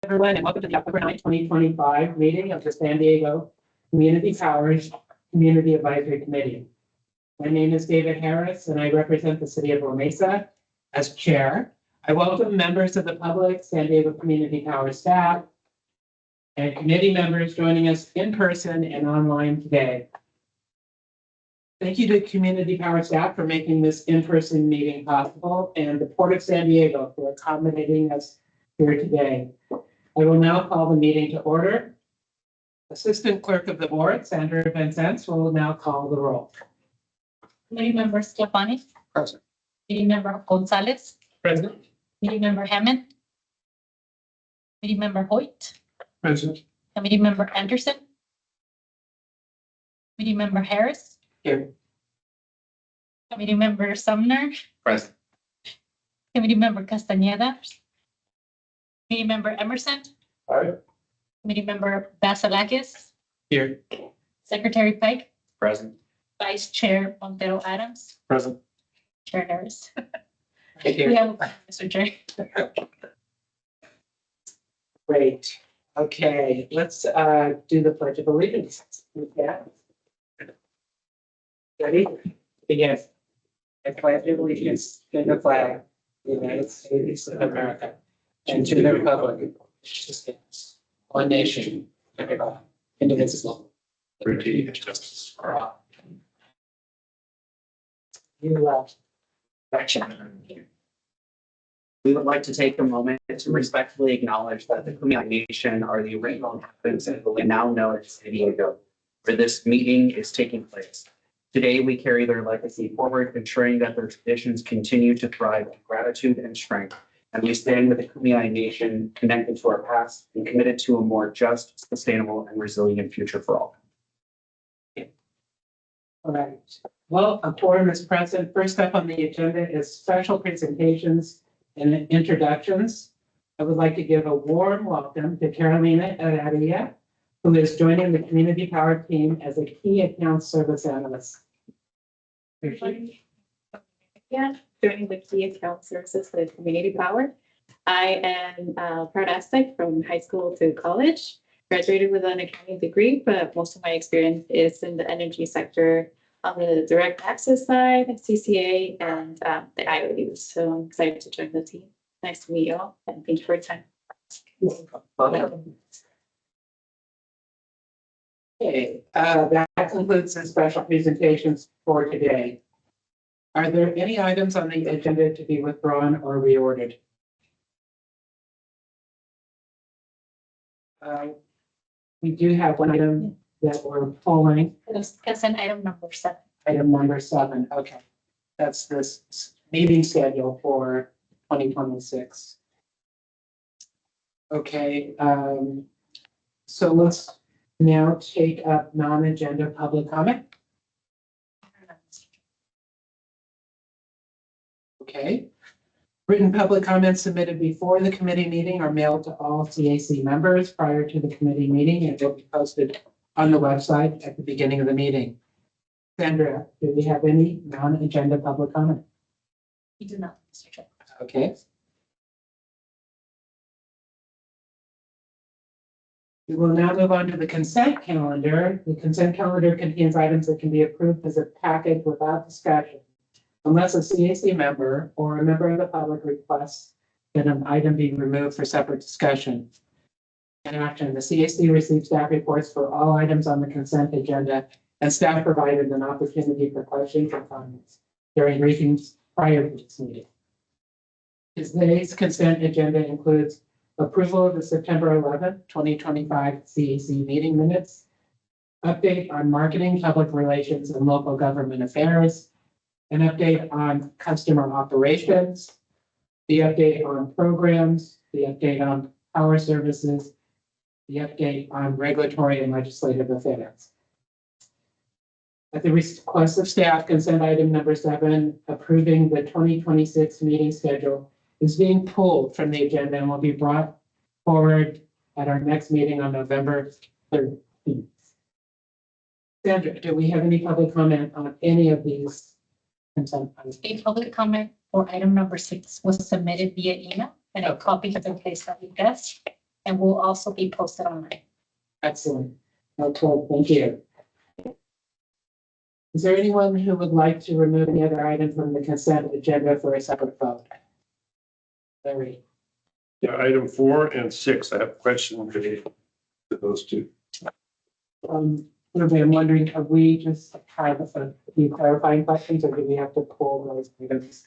everyone, and welcome to the October 9, 2025 meeting of the San Diego Community Powers Community Advisory Committee. My name is David Harris, and I represent the city of La Mesa as chair. I welcome members of the public, San Diego Community Powers staff, and committee members joining us in person and online today. Thank you to Community Power staff for making this in-person meeting possible, and the Port of San Diego for accommodating us here today. I will now call the meeting to order. Assistant Clerk of the Board, Sandra Vincent, will now call the roll. Committee member Sclafani. Present. Committee member Gonzalez. Present. Committee member Hammond. Committee member Hoyt. Present. Committee member Anderson. Committee member Harris. Here. Committee member Sumner. Present. Committee member Castañeda. Committee member Emerson. All right. Committee member Basilakis. Here. Secretary Pike. Present. Vice Chair Montero Adams. Present. Chair Harris. Right We here. have Mr. Chair. Great. Okay, let's do the Pledge of Allegiance. Yeah. Ready? Begin. I pledge allegiance to the flag of the United States of America and to the republic which stands one nation, under God, indivisible. Liberty and justice for all. You We would like to take a moment to respectfully acknowledge that the Kumeyaay Nation are the original inhabitants of what we now know as San Diego, where this meeting is taking place. Today, we carry their legacy forward, ensuring that their traditions continue to thrive in gratitude and strength. And we stand with the Kumeyaay Nation, connected to our past and committed to a more just, sustainable, and resilient future for all. All right. Well, a quorum is present. First up on the agenda is special presentations and introductions. I would like to give a warm welcome to Carolina Heredia, who is joining the Community Power team as a key account service analyst. Yeah, joining the key account services with Community Power. I am a proud Aztec from high school to college. Graduated with an accounting degree, but most of my experience is in the energy sector on the direct access side, CCA, and the IOUs. So I'm excited to join the team. Nice to meet you all, and thank you for your time. Okay, that concludes the special presentations for today. Are there any items on the agenda to be withdrawn or reordered? We do have one item that we're pulling, Consent item number 7. item number 7. Okay, that's this meeting schedule for 2026. Okay, so let's now take up non-agenda public comment. Okay. Written public comments submitted before the committee meeting are mailed to all CAC members prior to the committee meeting and will be posted on the website at the beginning of the meeting. Sandra, do we have any non-agenda public comment? We do not, Mr. Chair. Okay. We will now move on to the consent calendar. The consent calendar contains items that can be approved as a package without discussion, unless a CAC member or a member of the public requests that an item be removed for separate discussion. In action, the CAC received staff reports for all items on the consent agenda, and staff provided an opportunity for questions and comments during briefings prior to this meeting. Today's consent agenda includes approval of the September 11th, 2025 CAC meeting minutes, update on marketing, public relations, and local government affairs, an update on customer operations, the update on programs, the update on power services, the update on regulatory and legislative affairs. At the request of staff, consent item number 7, approving the 2026 meeting schedule, is being pulled from the agenda and will be brought forward at our next meeting on November 13th. Sandra, do we have any public comment on any of these consent items? A public comment for item number 6 was submitted via email, and a copy has been placed on the desk. and will also be posted online. Excellent. Okay, thank you. Is there anyone who would like to remove any other item from the consent agenda for a separate vote? Larry? Yeah, item 4 and 6, I have questions related to those two. I'm wondering, have we just had a few clarifying questions, or do we have to pull those items?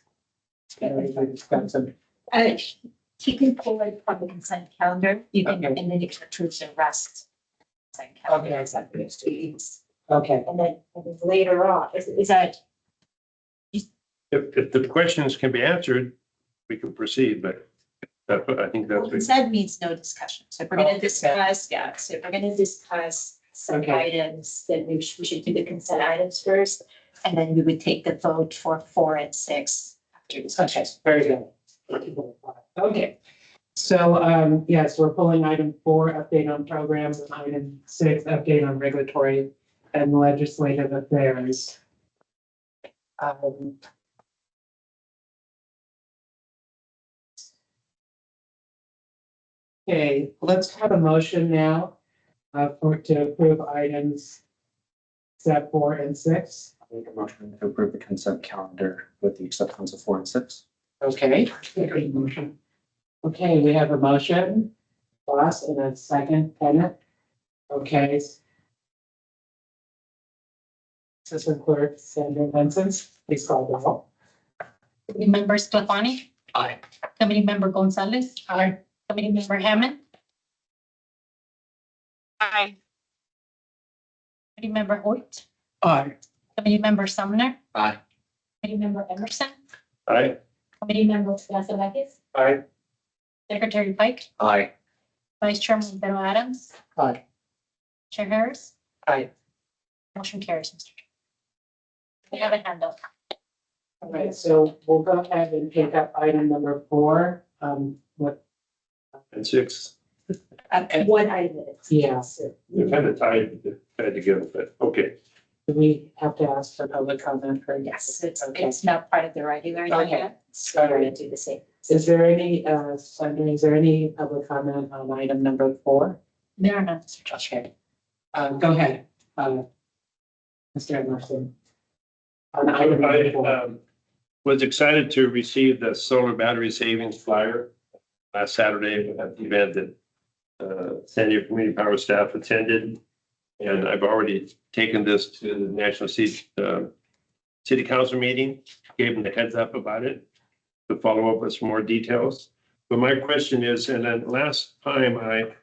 He can pull it from the consent calendar, you can, Okay. and then you can approve the rest. Consent calendar, Okay. as that moves to these. Okay, And then later on, is that, If the questions can be answered, we can proceed, but I think that's. consent means no discussion, so if we're Oh, gonna okay. discuss, yeah, so if we're gonna discuss some Okay. items, then we should do the consent items first. And then we would take the vote for 4 and 6 after discussion. okay, very good. Okay, so, yes, we're pulling item 4, update on programs, and item 6, update on regulatory and legislative affairs. Okay, let's have a motion now, to approve items step 4 and 6. Make a motion to approve the consent calendar with the acceptance of 4 and 6. Okay. Okay, we have a motion, Ross, and a second, Bennett. Okay. Assistant Clerk Sandra Benson, please call the roll. Committee member Sclafani, Aye. committee member Gonzalez, Aye. committee member Hammond, Aye. committee member Hoyt, Aye. committee member Sumner, Aye. committee member Emerson, Aye. committee member Gasalakis, Aye. secretary Pike, Aye. vice chairman Montero Adams, Aye. chair Harris, Aye. motion carries, Mr. Chair. We have a hand up. All right, so we'll go ahead and take up item number 4, what, And 6, One item. yeah, they're kind of tied together, but okay. do we have to ask for public comment for? Yes, Okay. it's not part of the regular Okay. agenda, so we're gonna do the same. Is there any, Sandra, is there any public comment on item number 4? There are none, Mr. Chair. Okay. Go ahead, Mr. Emerson. On item number I 4. was excited to receive the solar battery savings flyer last Saturday at the event that San Diego Community Power staff attended. And I've already taken this to the National City Council meeting, gave them the heads up about it to follow up with some more details. But my question is, and then last time I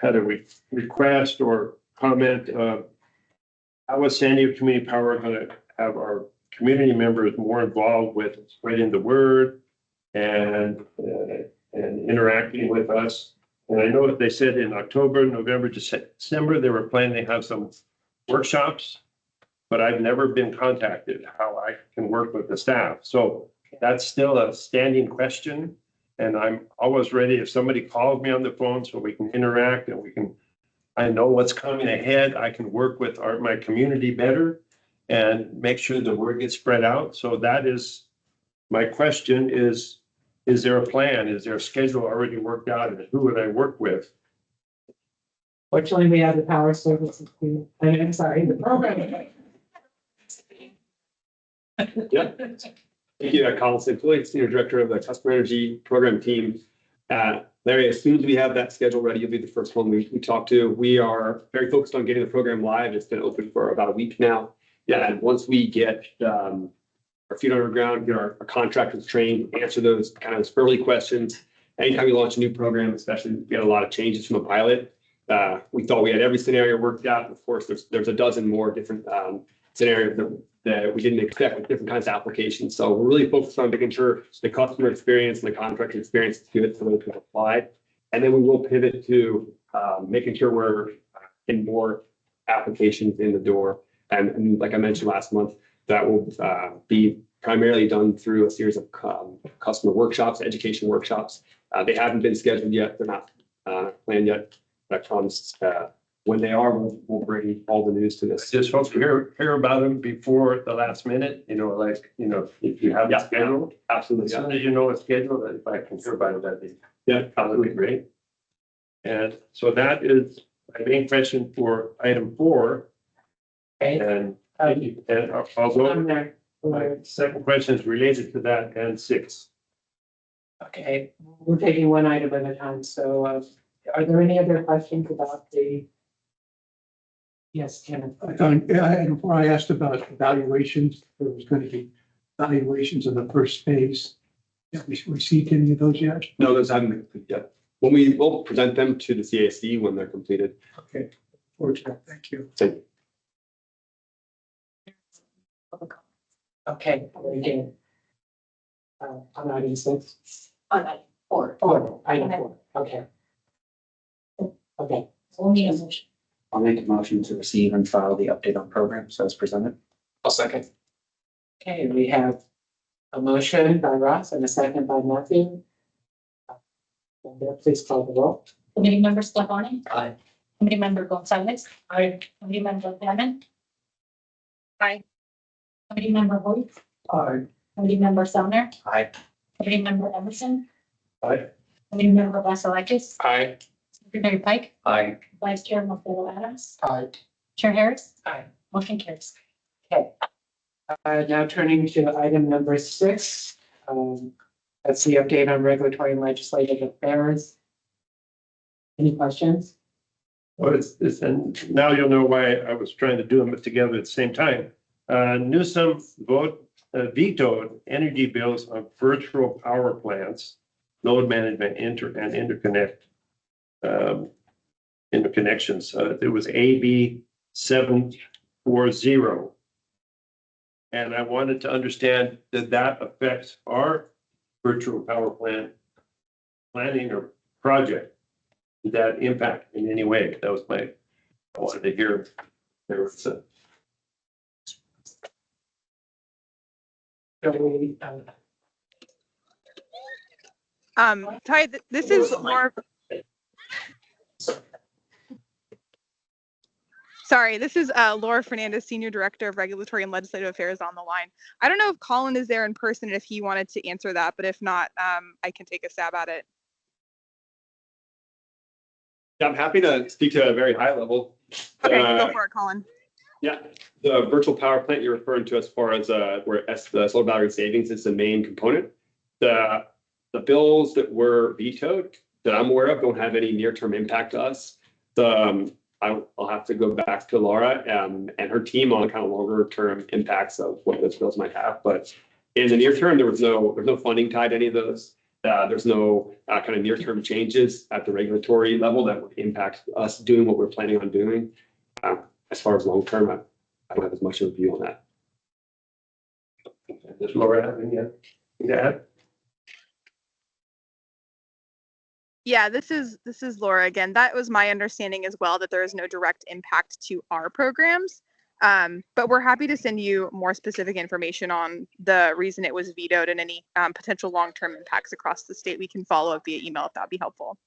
had a request or comment of how is San Diego Community Power going to have our community members more involved with spreading the word and interacting with us. And I know that they said in October, November, December, they were planning to have some workshops, but I've never been contacted how I can work with the staff. So that's still a standing question. And I'm always ready if somebody calls me on the phone so we can interact and I know what's coming ahead. I can work with my community better and make sure the word gets spread out. So that is, my question is there a plan? Is there a schedule already worked out? And who would I work with? Fortunately, we have the power services team. I'm sorry, the program. Yeah. Thank you, Colin Simply, Senior Director of the Customer Energy Program Team. Larry, as soon as we have that schedule ready, you'll be the first one we talk to. We are very focused on getting the program live. It's been open for about a week now. Yeah, and once we get our feet on the ground, get our contractors trained, answer those kind of early questions. Anytime we launch a new program, especially we had a lot of changes from a pilot. We thought we had every scenario worked out. Of course, there's a dozen more different scenarios that we didn't expect with different kinds of applications. So we're really focused on making sure the customer experience and the contractor experience is good for those who apply. And then we will pivot to making sure we're in more applications in the door. And like I mentioned last month, that will be primarily done through a series of customer workshops, education workshops. They haven't been scheduled yet. They're not planned yet. But I promise when they are, we'll bring all the news to this. Just hope to hear about them before the last minute, if you have it scheduled. Absolutely. As soon as you know it's scheduled, if I can hear about it, that'd be great. And so that is my main question for item 4. Okay, And, um, and although on there. my second question is related to that and 6. Okay, we're taking one item at a time, so, are there any other questions about the? Yes, Kenneth. And before I asked about evaluations, there was going to be evaluations of the first phase. Have we received any of those yet? No, those haven't been completed yet. We'll present them to the CAC when they're completed. Okay, fortunate, thank you. Thank you. Okay, very good. On item 6. On that, or, Item 4, okay. Okay, only a motion. I'll make a motion to receive and file the update on programs as presented. I'll second. okay, we have a motion by Ross and a second by Matthew. Please call the roll. Committee member Sclafani. Aye. Committee member Gonzalez. Aye. Committee member Hammond. Aye. Committee member Hoyt. Aye. Committee member Sumner. Aye. Committee member Emerson. Aye. Committee member Vasilakis. Aye. Secretary Pike. Aye. Vice Chair Marcelo Adams. Aye. Chair Harris. Aye. Motion carries. Okay. Now turning to item number 6. That's the update on regulatory and legislative affairs. Any questions? Well, it's, and now you'll know why I was trying to do them together at the same time. Newsom vetoed energy bills on virtual power plants, load management, and interconnections. It was AB 740. And I wanted to understand, did that affect our virtual power plant planning or project? Did that impact in any way? That was I wanted to hear. There was a. So we, Ty, this is more. Sorry, this is Laura Fernandez, Senior Director of Regulatory and Legislative Affairs on the line. I don't know if Colin is there in person and if he wanted to answer that, but if not, I can take a stab at it. Yeah, I'm happy to speak to a very high level. Okay, go for it, Colin. Yeah, the virtual power plant you're referring to as far as where the solar battery savings is the main component. The bills that were vetoed that I'm aware of don't have any near-term impact to us. I'll have to go back to Laura and her team on kind of longer-term impacts of what those bills might have. But in the near term, there's no funding tied to any of those. There's no kind of near-term changes at the regulatory level that would impact us doing what we're planning on doing. As far as long-term, I don't have as much of a view on that. Does Laura have any to add? Yeah, this is Laura again. That was my understanding as well, that there is no direct impact to our programs. But we're happy to send you more specific information on the reason it was vetoed and any potential long-term impacts across the state. We can follow up via email if that'd be helpful.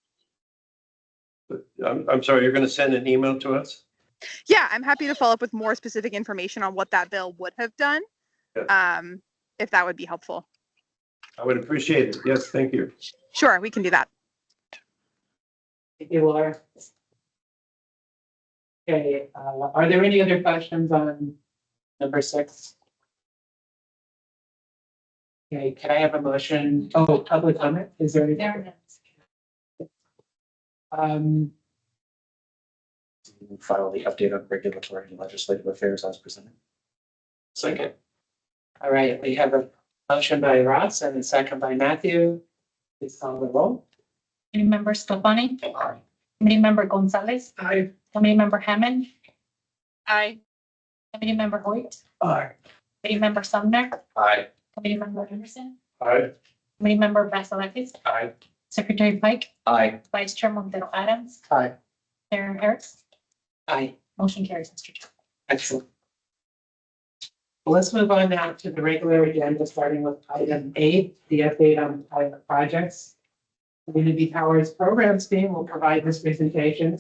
I'm sorry, you're going to send an email to us? Yeah, I'm happy to follow up with more specific information on what that bill would have done, if that would be helpful. I would appreciate it. Yes, thank you. Sure, we can do that. thank you, Laura. Okay, are there any other questions on number 6? Okay, can I have a motion? Oh, public comment? Is there any? There it is. File the update on regulatory and legislative affairs as presented. Second. All right, we have a motion by Ross and a second by Matthew. Please call the roll. Committee member Sclafani. Committee member Gonzalez. Aye. Committee member Hammond. Aye. Committee member Hoyt. Aye. Committee member Sumner. Aye. Committee member Emerson. Aye. Committee member Vasilakis. Aye. Secretary Pike. Aye. Vice Chair Montero Adams. Aye. Chair Harris. Aye. Motion carries, Mr. Chair. Excellent. Well, let's move on now to the regular agenda, starting with item 8, the update on pilot projects. Community Powers Programs team will provide this presentation.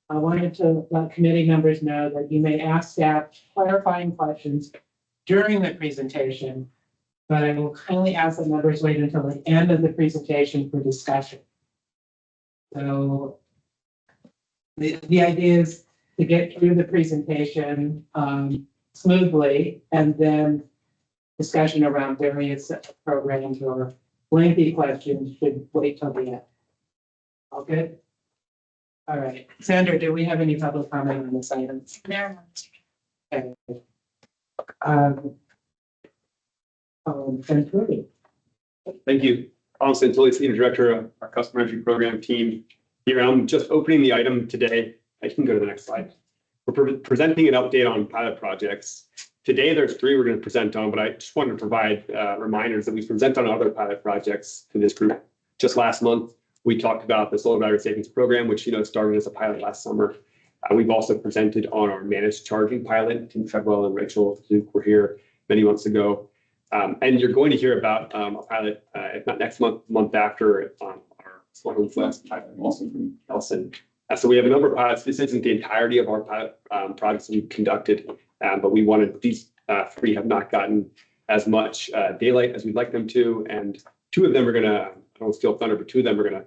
I wanted to let committee members know that you may ask staff clarifying questions during the presentation, but I will kindly ask that members wait until the end of the presentation for discussion. So The idea is to get through the presentation smoothly, and then discussion around various programs or lengthy questions should wait till the end. All good? All right. Sandra, do we have any public comment on this item? Okay. And Trudy. Thank you. Colin Santilli, Senior Director of our Customer Energy Program team. Here, I'm just opening the item today. I can go to the next slide. We're presenting an update on pilot projects. Today, there's 3 we're going to present on, but I just wanted to provide reminders that we present on other pilot projects to this group. Just last month, we talked about the solar battery savings program, which started as a pilot last summer. We've also presented on our managed charging pilot. Tim Treadwell and Rachel Duke were here many months ago. And you're going to hear about a pilot, if not next month, month after, on our Smart Home Flex pilot, also from Nelson. So we have a number of pilots. This isn't the entirety of our pilot projects we've conducted, but we wanted these 3 have not gotten as much daylight as we'd like them to, and 2 of them are going to, I don't steal thunder, but 2 of them are going to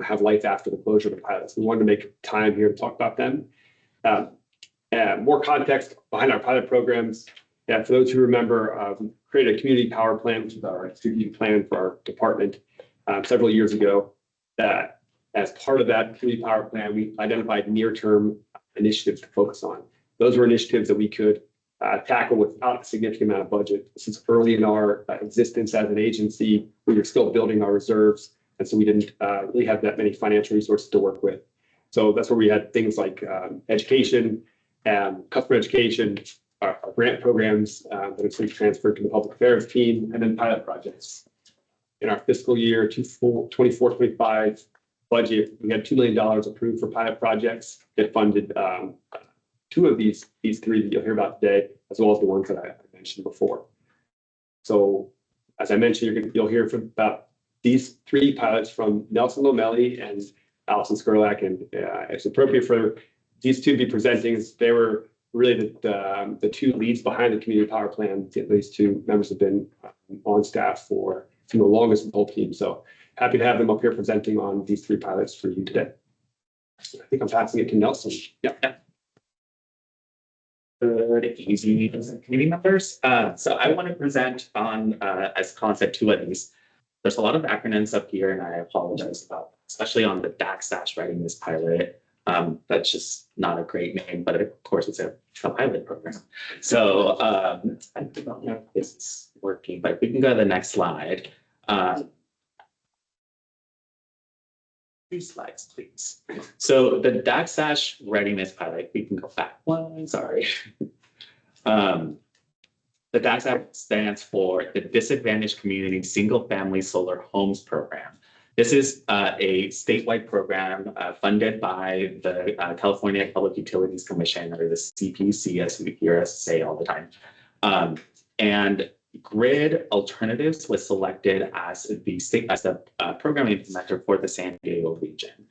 have lights after the closure of the pilots. We wanted to make time here to talk about them. More context behind our pilot programs. For those who remember, we created a community power plan, which is our strategic plan for our department several years ago. As part of that community power plan, we identified near-term initiatives to focus on. Those were initiatives that we could tackle without a significant amount of budget. This is early in our existence as an agency. We were still building our reserves, and so we didn't really have that many financial resources to work with. So that's where we had things like education and customer education, our grant programs that have since transferred to the public affairs team, and then pilot projects. In our fiscal year 24-25 budget, we had $2 million approved for pilot projects. It funded 2 of these 3 that you'll hear about today, as well as the ones that I mentioned before. So, as I mentioned, you'll hear about these 3 pilots from Nelson Lomeli and Allison Skurlak, and it's appropriate for these 2 to be presenting, as they were really the 2 leads behind the community power plan. These 2 members have been on staff for some of the longest in the whole team. So happy to have them up here presenting on these 3 pilots for you today. I think I'm passing it to Nelson. Yeah. Good easy committee members. So I want to present on, as Colin said, 2 of these. There's a lot of acronyms up here, and I apologize about, especially on the DAC/SASH readiness pilot. That's just not a great name, but of course it's a pilot program. So I don't know if this is working, but we can go to the next slide. 2 slides, please. So the DAC/SASH readiness pilot, we can go back one, sorry. The DAC/SASH stands for the Disadvantaged Community Single Family Solar Homes Program. This is a statewide program funded by the California Public Utilities Commission, or the CPUC, as we hear us say all the time. And Grid Alternatives was selected as the program implementer for the San Diego region.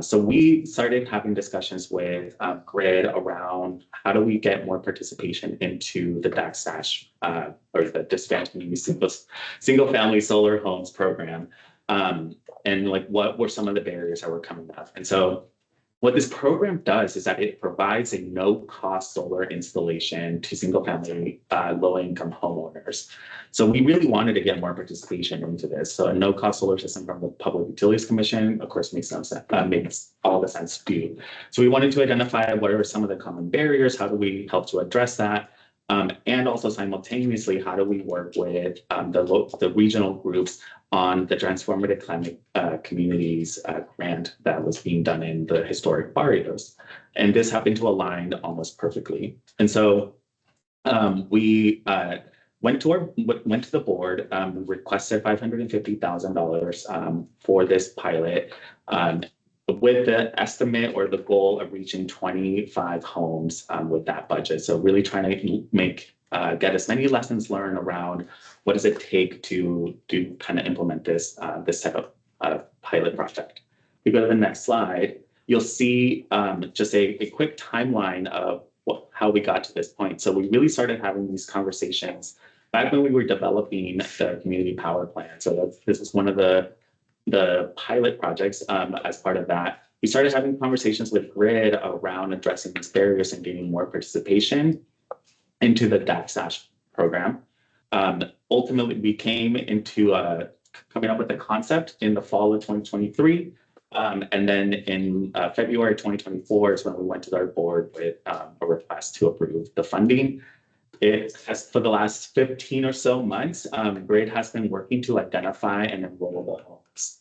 So we started having discussions with Grid around how do we get more participation into the DAC/SASH or the Disadvantaged Community Single Family Solar Homes Program. And like what were some of the barriers that were coming up. And so what this program does is that it provides a no-cost solar installation to single-family low-income homeowners. So we really wanted to get more participation into this. So a no-cost solar system from the Public Utilities Commission, of course, makes all the sense to do. So we wanted to identify what are some of the common barriers, how do we help to address that, and also simultaneously, how do we work with the regional groups on the Transformative Climate Communities grant that was being done in the historic barrios. And this happened to align almost perfectly. And so we went to the board, requested $550,000 for this pilot, with the estimate or the goal of reaching 25 homes with that budget. So really trying to get as many lessons learned around what does it take to kind of implement this type of pilot project. We go to the next slide, you'll see just a quick timeline of how we got to this point. So we really started having these conversations back when we were developing the community power plan. So this is one of the pilot projects. As part of that, we started having conversations with Grid around addressing these barriers and getting more participation into the DAC/SASH program. Ultimately, we came into coming up with a concept in the fall of 2023. And then in February 2024 is when we went to our board with a request to approve the funding. It has, for the last 15 or so months, Grid has been working to identify and enroll the homes,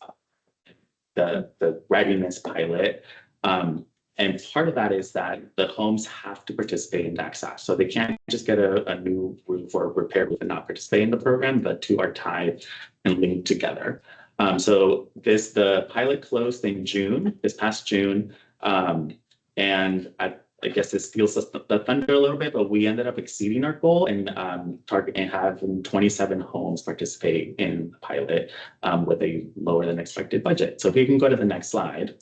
the readiness pilot. And part of that is that the homes have to participate in DAC/SASH. So they can't just get a new roof or repair roof and not participate in the program. The two are tied and linked together. So the pilot closed in June, this past June. And I guess it steals the thunder a little bit, but we ended up exceeding our goal and targeting having 27 homes participate in the pilot with a lower than expected budget. So if you can go to the next slide.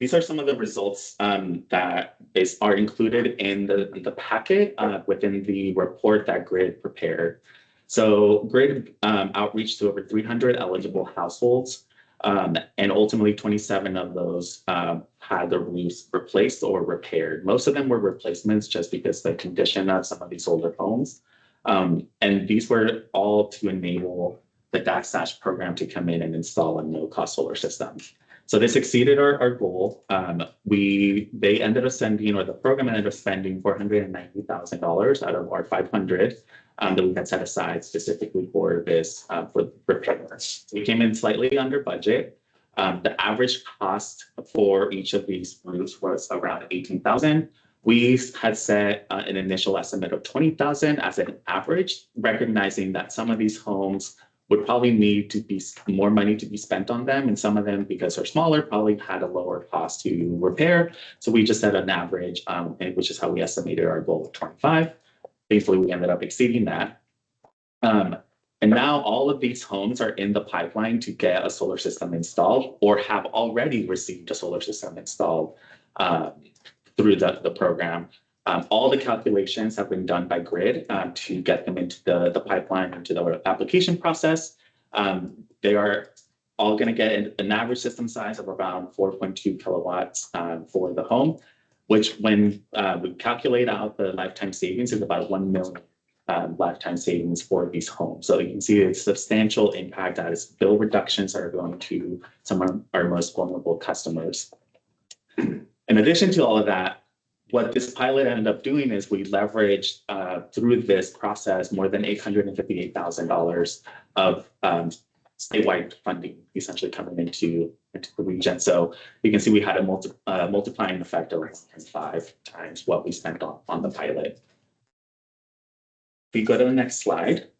These are some of the results that are included in the packet within the report that Grid prepared. So Grid outreached to over 300 eligible households, and ultimately 27 of those had their roofs replaced or repaired. Most of them were replacements just because the condition of some of these older homes. And these were all to enable the DAC/SASH program to come in and install a no-cost solar system. So this exceeded our goal. They ended up sending, or the program ended up spending $490,000 out of our 500 that we had set aside specifically for this, for repairs. We came in slightly under budget. The average cost for each of these roofs was around $18,000. We had set an initial estimate of $20,000 as an average, recognizing that some of these homes would probably need to be more money to be spent on them. And some of them, because they're smaller, probably had a lower cost to repair. So we just set an average, which is how we estimated our goal of 25. Thankfully, we ended up exceeding that. And now all of these homes are in the pipeline to get a solar system installed or have already received a solar system installed through the program. All the calculations have been done by Grid to get them into the pipeline, into the application process. They are all going to get an average system size of around 4.2 kilowatts for the home, which when we calculate out the lifetime savings is about 1 million lifetime savings for these homes. So you can see it's substantial impact as bill reductions are going to some of our most vulnerable customers. In addition to all of that, what this pilot ended up doing is we leveraged through this process more than $858,000 of statewide funding essentially coming into the region. So you can see we had a multiplying effect of 1.5 times what we spent on the pilot. If you go to the next slide.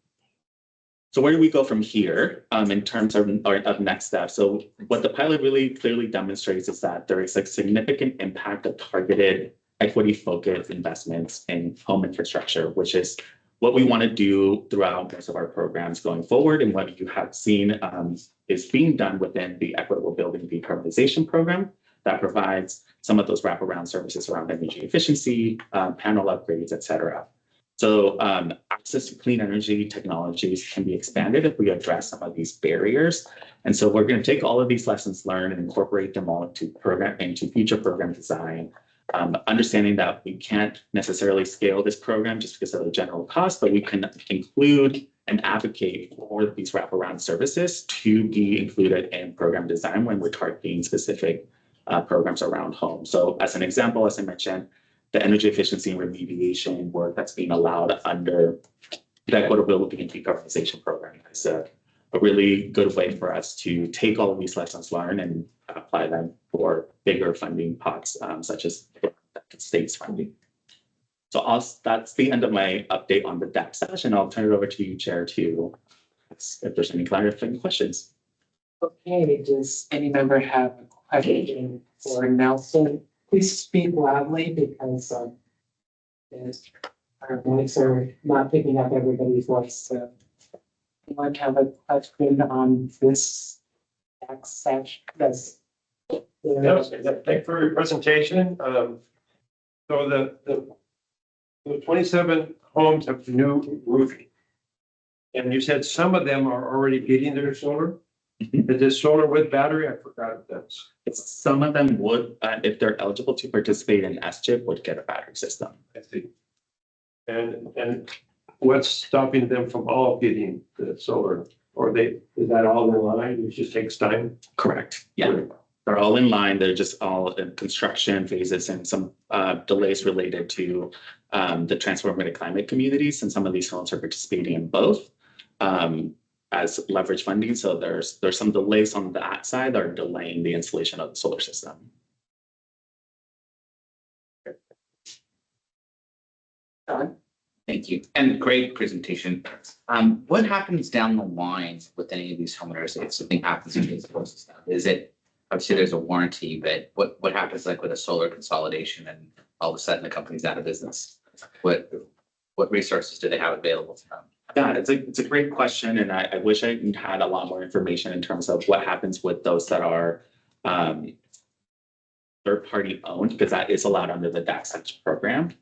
So where do we go from here in terms of next steps? So what the pilot really clearly demonstrates is that there is a significant impact of targeted equity-focused investments in home infrastructure, which is what we want to do throughout most of our programs going forward. And what you have seen is being done within the Equitable Building Decarbonization Program that provides some of those wraparound services around energy efficiency, panel upgrades, et cetera. So access to clean energy technologies can be expanded if we address some of these barriers. And so we're going to take all of these lessons learned and incorporate them all into future program design. Understanding that we can't necessarily scale this program just because of the general cost, but we can include and advocate for these wraparound services to be included in program design when we're targeting specific programs around home. So as an example, as I mentioned, the energy efficiency and remediation work that's being allowed under the Equitability and Decarbonization Program is a really good way for us to take all of these lessons learned and apply them for bigger funding pots, such as the state's funding. So that's the end of my update on the DAC/SASH, and I'll turn it over to you, Chair, to ask if there's any clarifying questions. Okay, does any member have a question for Nelson? Please speak loudly because our mics are not picking up everybody's voice. So anyone have a question on this DAC/SASH? Yes. Thanks for your presentation. So the 27 homes have new roofing. And you said some of them are already getting their solar? Is this solar with battery? I forgot if that's. Some of them would, if they're eligible to participate in S-chip, would get a battery system. I think. And what's stopping them from all getting the solar? Or is that all in line? It just takes time? Correct. Yeah. They're all in line. They're just all in construction phases and some delays related to the transformative climate communities. And some of these homes are participating in both as leverage funding. So there's some delays on that side that are delaying the installation of the solar system. Thank you. And great presentation. What happens down the line with any of these homeowners if something happens in this system? Is it, obviously there's a warranty, but what happens like with a solar consolidation and all of a sudden the company's out of business? What resources do they have available to them? Yeah, it's a great question, and I wish I had a lot more information in terms of what happens with those that are third-party owned, because that is allowed under the DAC program.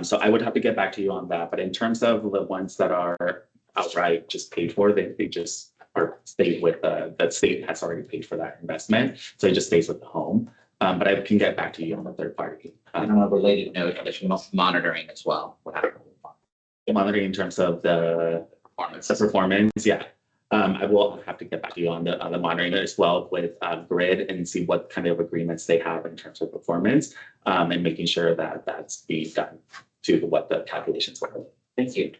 So I would have to get back to you on that. But in terms of the ones that are outright just paid for, they just are stayed with the state has already paid for that investment, so it just stays with the home. But I can get back to you on the third party. And on a related note, there's monitoring as well. What happens? Monitoring in terms of the performance, yeah. I will have to get back to you on the monitoring as well with Grid and see what kind of agreements they have in terms of performance and making sure that that's being done to what the calculations were. Thank you.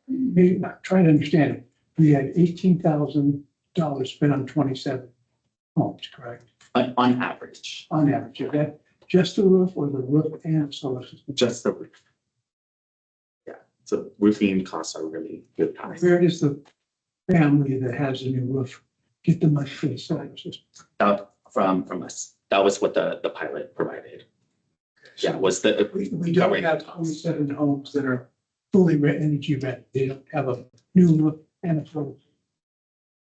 Maybe I'm trying to understand it. We had $18,000 spent on 27 homes, correct? On average, On average, is that just the roof or the roof and solar system? just the roof. Yeah, so roofing costs are really good times. Where does the family that has a new roof get the money for the solar system? From us, that was what the pilot provided. Yeah, was the. We don't have 27 homes that are fully energy ready. They don't have a new roof and a solar.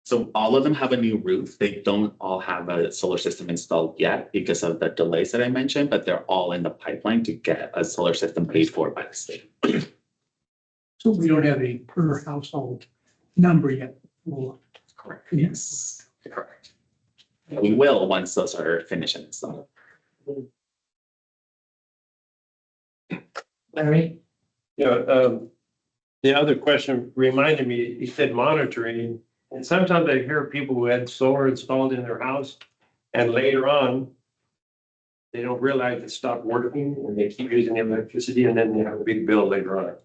So all of them have a new roof. They don't all have a solar system installed yet because of the delays that I mentioned, but they're all in the pipeline to get a solar system paid for by the state. So we don't have a per household number yet. Well, Correct. Yes, correct. We will once those are finished and installed. Larry? Yeah, the other question reminded me, you said monitoring, and sometimes I hear people who had solar installed in their house, and later on, they don't realize it stopped working, and they keep using the electricity, and then they have a big bill later on.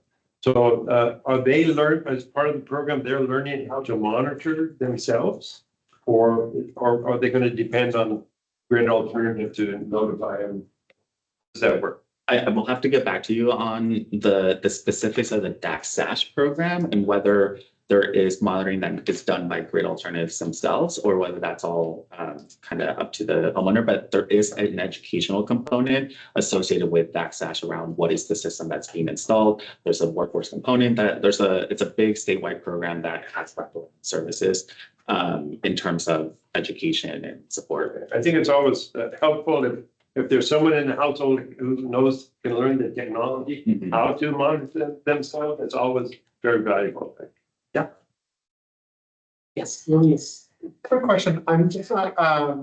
So, are they as part of the program, they're learning how to monitor themselves? Or are they gonna depend on Grid Alternative to notify them? Does that work? I will have to get back to you on the specifics of the DAC program and whether there is monitoring that is done by Grid Alternatives themselves or whether that's all kind of up to the homeowner. But there is an educational component associated with DAC around what is the system that's being installed. There's a workforce component that it's a big statewide program that has services in terms of education and support. I think it's always helpful if there's someone in the household who can learn the technology, how to monitor themselves, it's always very valuable. Yes, Luis. Quick question, I'm just not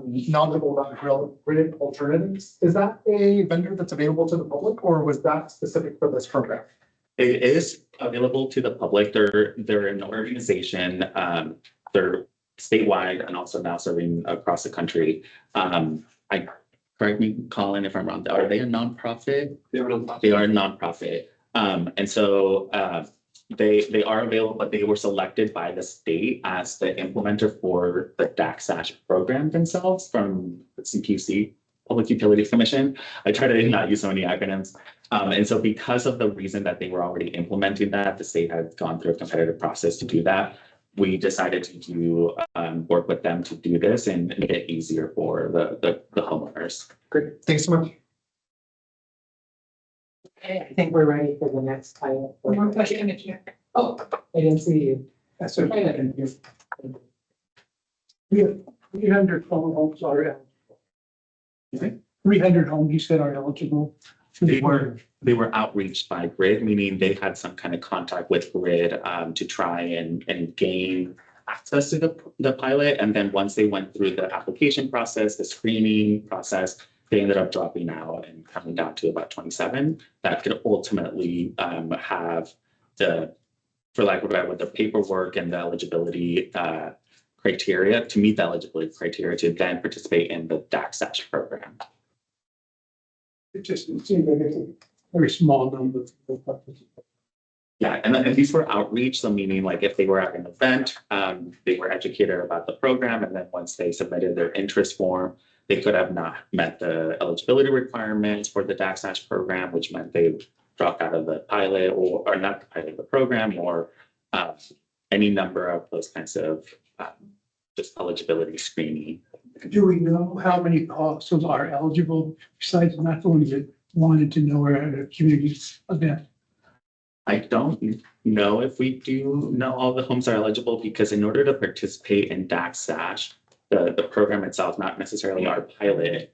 knowledgeable about Grid Alternatives. Is that a vendor that's available to the public or was that specific for this program? It is available to the public. They're an organization. They're statewide and also now serving across the country. Correct me, Colin, if I'm wrong. Are they a nonprofit? They are a nonprofit. And so they are available, but they were selected by the state as the implementer for the DAC program themselves from the CPUC, Public Utilities Commission. I try to not use so many acronyms. And so because of the reason that they were already implementing that, the state had gone through a competitive process to do that. We decided to work with them to do this and make it easier for the homeowners. Great, thanks so much. Okay, I think we're ready for the next title. One more question, Chair. Oh, I didn't see you. That's okay. We have 300 homes are eligible. 300 homes you said are eligible. They were they were outreached by Grid, meaning they had some kind of contact with Grid to try and gain access to the pilot. And then once they went through the application process, the screening process, they ended up dropping out and coming down to about 27 that could ultimately have the, for lack of a better word, the paperwork and the eligibility criteria to meet the eligibility criteria to then participate in the DAC/SASH program. It seems like it's a very small number of people participating. Yeah, and these were outreach, so meaning like if they were at an event, they were educated about the program, and then once they submitted their interest form, they could have not met the eligibility requirements for the DAC/SASH program, which meant they dropped out of the pilot or not the pilot, the program, or any number of those kinds of just eligibility screening. Do we know how many hostels are eligible besides not the ones that wanted to know or at a community event? I don't know if we do know all the homes are eligible, because in order to participate in DAC/SASH, the program itself, not necessarily our pilot,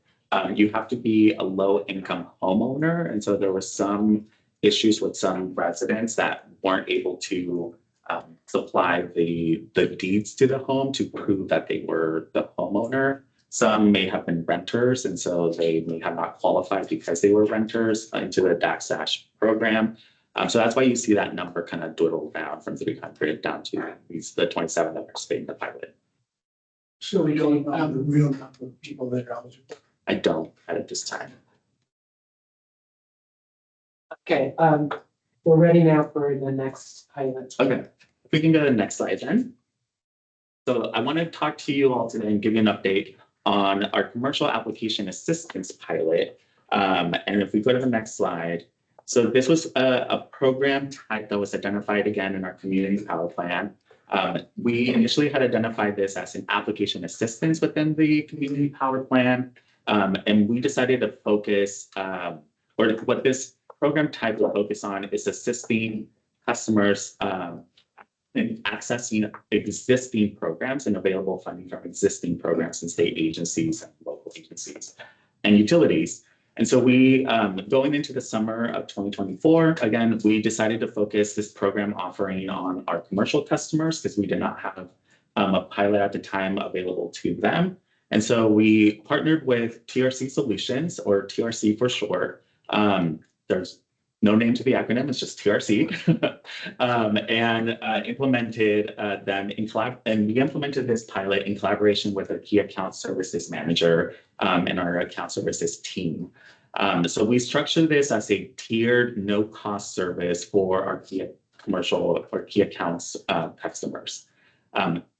you have to be a low income homeowner. And so there were some issues with some residents that weren't able to supply the deeds to the home to prove that they were the homeowner. Some may have been renters, and so they may have not qualified because they were renters into the DAC/SASH program. So that's why you see that number kind of dwindle down from 300 down to the 27 that participate in the pilot. So we don't know the real number of people that are eligible. I don't at this time. Okay, we're ready now for the next item. Okay, if we can go to the next slide then. So I want to talk to you all today and give you an update on our commercial application assistance pilot. And if we go to the next slide. So this was a program type that was identified again in our community power plan. We initially had identified this as an application assistance within the community power plan. And we decided to focus, or what this program type will focus on is assisting customers in accessing existing programs and available funding from existing programs and state agencies and local agencies and utilities. And so we, going into the summer of 2024, again, we decided to focus this program offering on our commercial customers because we did not have a pilot at the time available to them. And so we partnered with TRC Solutions, or TRC for short. There's no name to the acronym, it's just TRC, and implemented them in and we implemented this pilot in collaboration with our key account services manager and our account services team. So we structured this as a tiered, no-cost service for our key commercial or key accounts customers.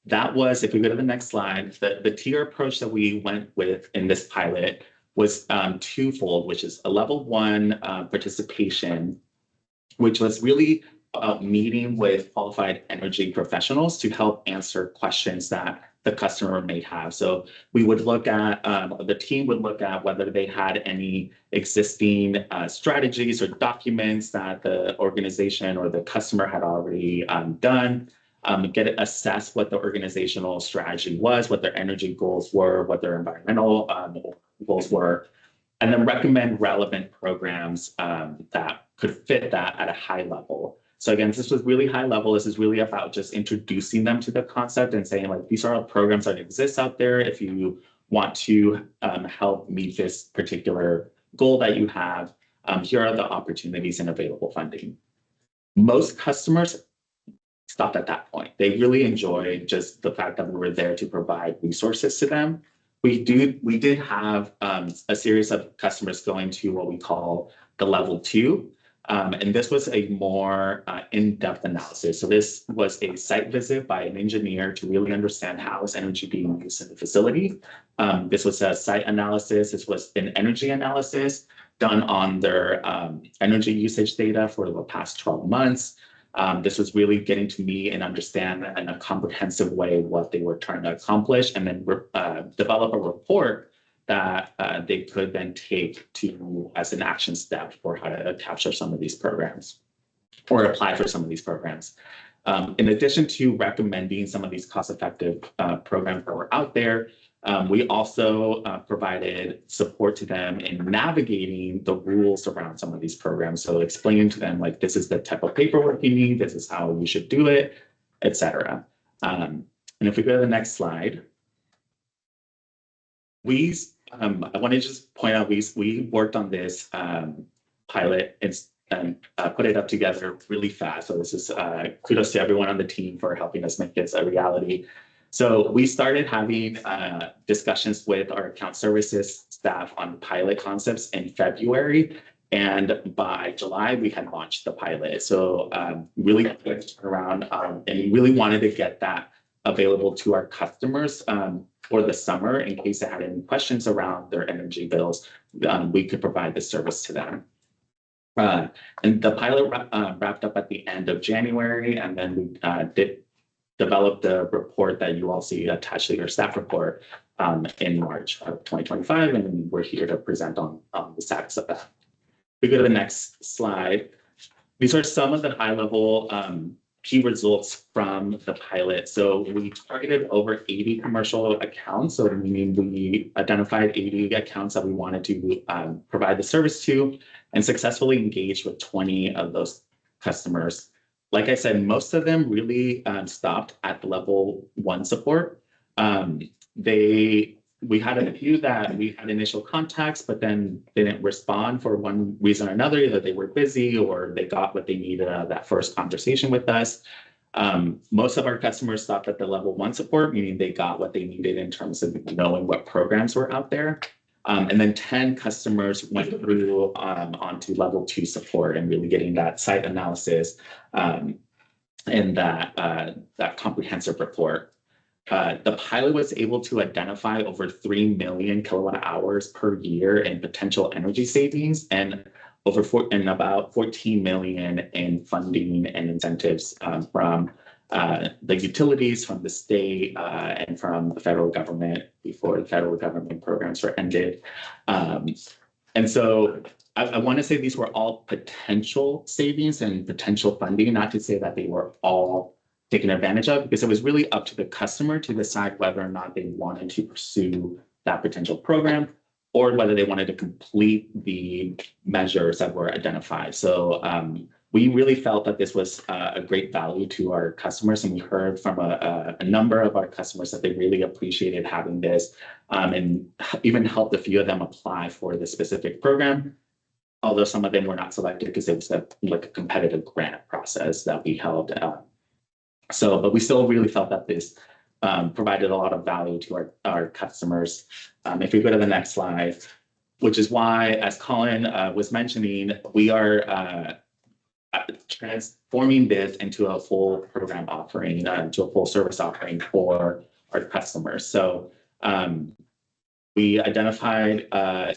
That was, if we go to the next slide, the tier approach that we went with in this pilot was twofold, which is a level 1 participation, which was really about meeting with qualified energy professionals to help answer questions that the customer may have. So we would look at, the team would look at whether they had any existing strategies or documents that the organization or the customer had already done, assess what the organizational strategy was, what their energy goals were, what their environmental goals were, and then recommend relevant programs that could fit that at a high level. So again, this was really high level. This is really about just introducing them to the concept and saying, like, these are all programs that exist out there. If you want to help meet this particular goal that you have, here are the opportunities and available funding. Most customers stopped at that point. They really enjoyed just the fact that we were there to provide resources to them. We did have a series of customers going to what we call the level 2. And this was a more in-depth analysis. So this was a site visit by an engineer to really understand how is energy being used in the facility. This was a site analysis. This was an energy analysis done on their energy usage data for the past 12 months. This was really getting to me and understand in a comprehensive way what they were trying to accomplish, and then develop a report that they could then take to as an action step for how to capture some of these programs or apply for some of these programs. In addition to recommending some of these cost-effective programs that were out there, We also provided support to them in navigating the rules around some of these programs. So explaining to them, like, this is the type of paperwork you need, this is how you should do it, etc. And if we go to the next slide, I want to just point out, we worked on this pilot and put it up together really fast. So this is kudos to everyone on the team for helping us make this a reality. So we started having discussions with our account services staff on pilot concepts in February. And by July, we had launched the pilot. So really quick turnaround, and really wanted to get that available to our customers for the summer in case they had any questions around their energy bills. We could provide the service to them. And the pilot wrapped up at the end of January, and then we developed the report that you all see attached to your staff report in March of 2025, and we're here to present on the status of that. We go to the next slide. These are some of the high-level key results from the pilot. So we targeted over 80 commercial accounts. So meaning we identified 80 accounts that we wanted to provide the service to, and successfully engaged with 20 of those customers. Like I said, most of them really stopped at the level 1 support. We had a few that we had initial contacts, but then they didn't respond for one reason or another. Either they were busy or they got what they needed out of that first conversation with us. Most of our customers stopped at the level 1 support, meaning they got what they needed in terms of knowing what programs were out there. And then 10 customers went through onto level 2 support and really getting that site analysis and that comprehensive report. The pilot was able to identify over 3 million kilowatt hours per year in potential energy savings and about 14 million in funding and incentives from the utilities, from the state, and from the federal government before the federal government programs were ended. And so I want to say these were all potential savings and potential funding, not to say that they were all taken advantage of, because it was really up to the customer to decide whether or not they wanted to pursue that potential program or whether they wanted to complete the measures that were identified. So we really felt that this was a great value to our customers, and we heard from a number of our customers that they really appreciated having this and even helped a few of them apply for the specific program, although some of them were not selected because it was like a competitive grant process that we held. But we still really felt that this provided a lot of value to our customers. If we go to the next slide, which is why, as Colin was mentioning, we are transforming this into a full program offering, to a full service offering for our customers. So we identified about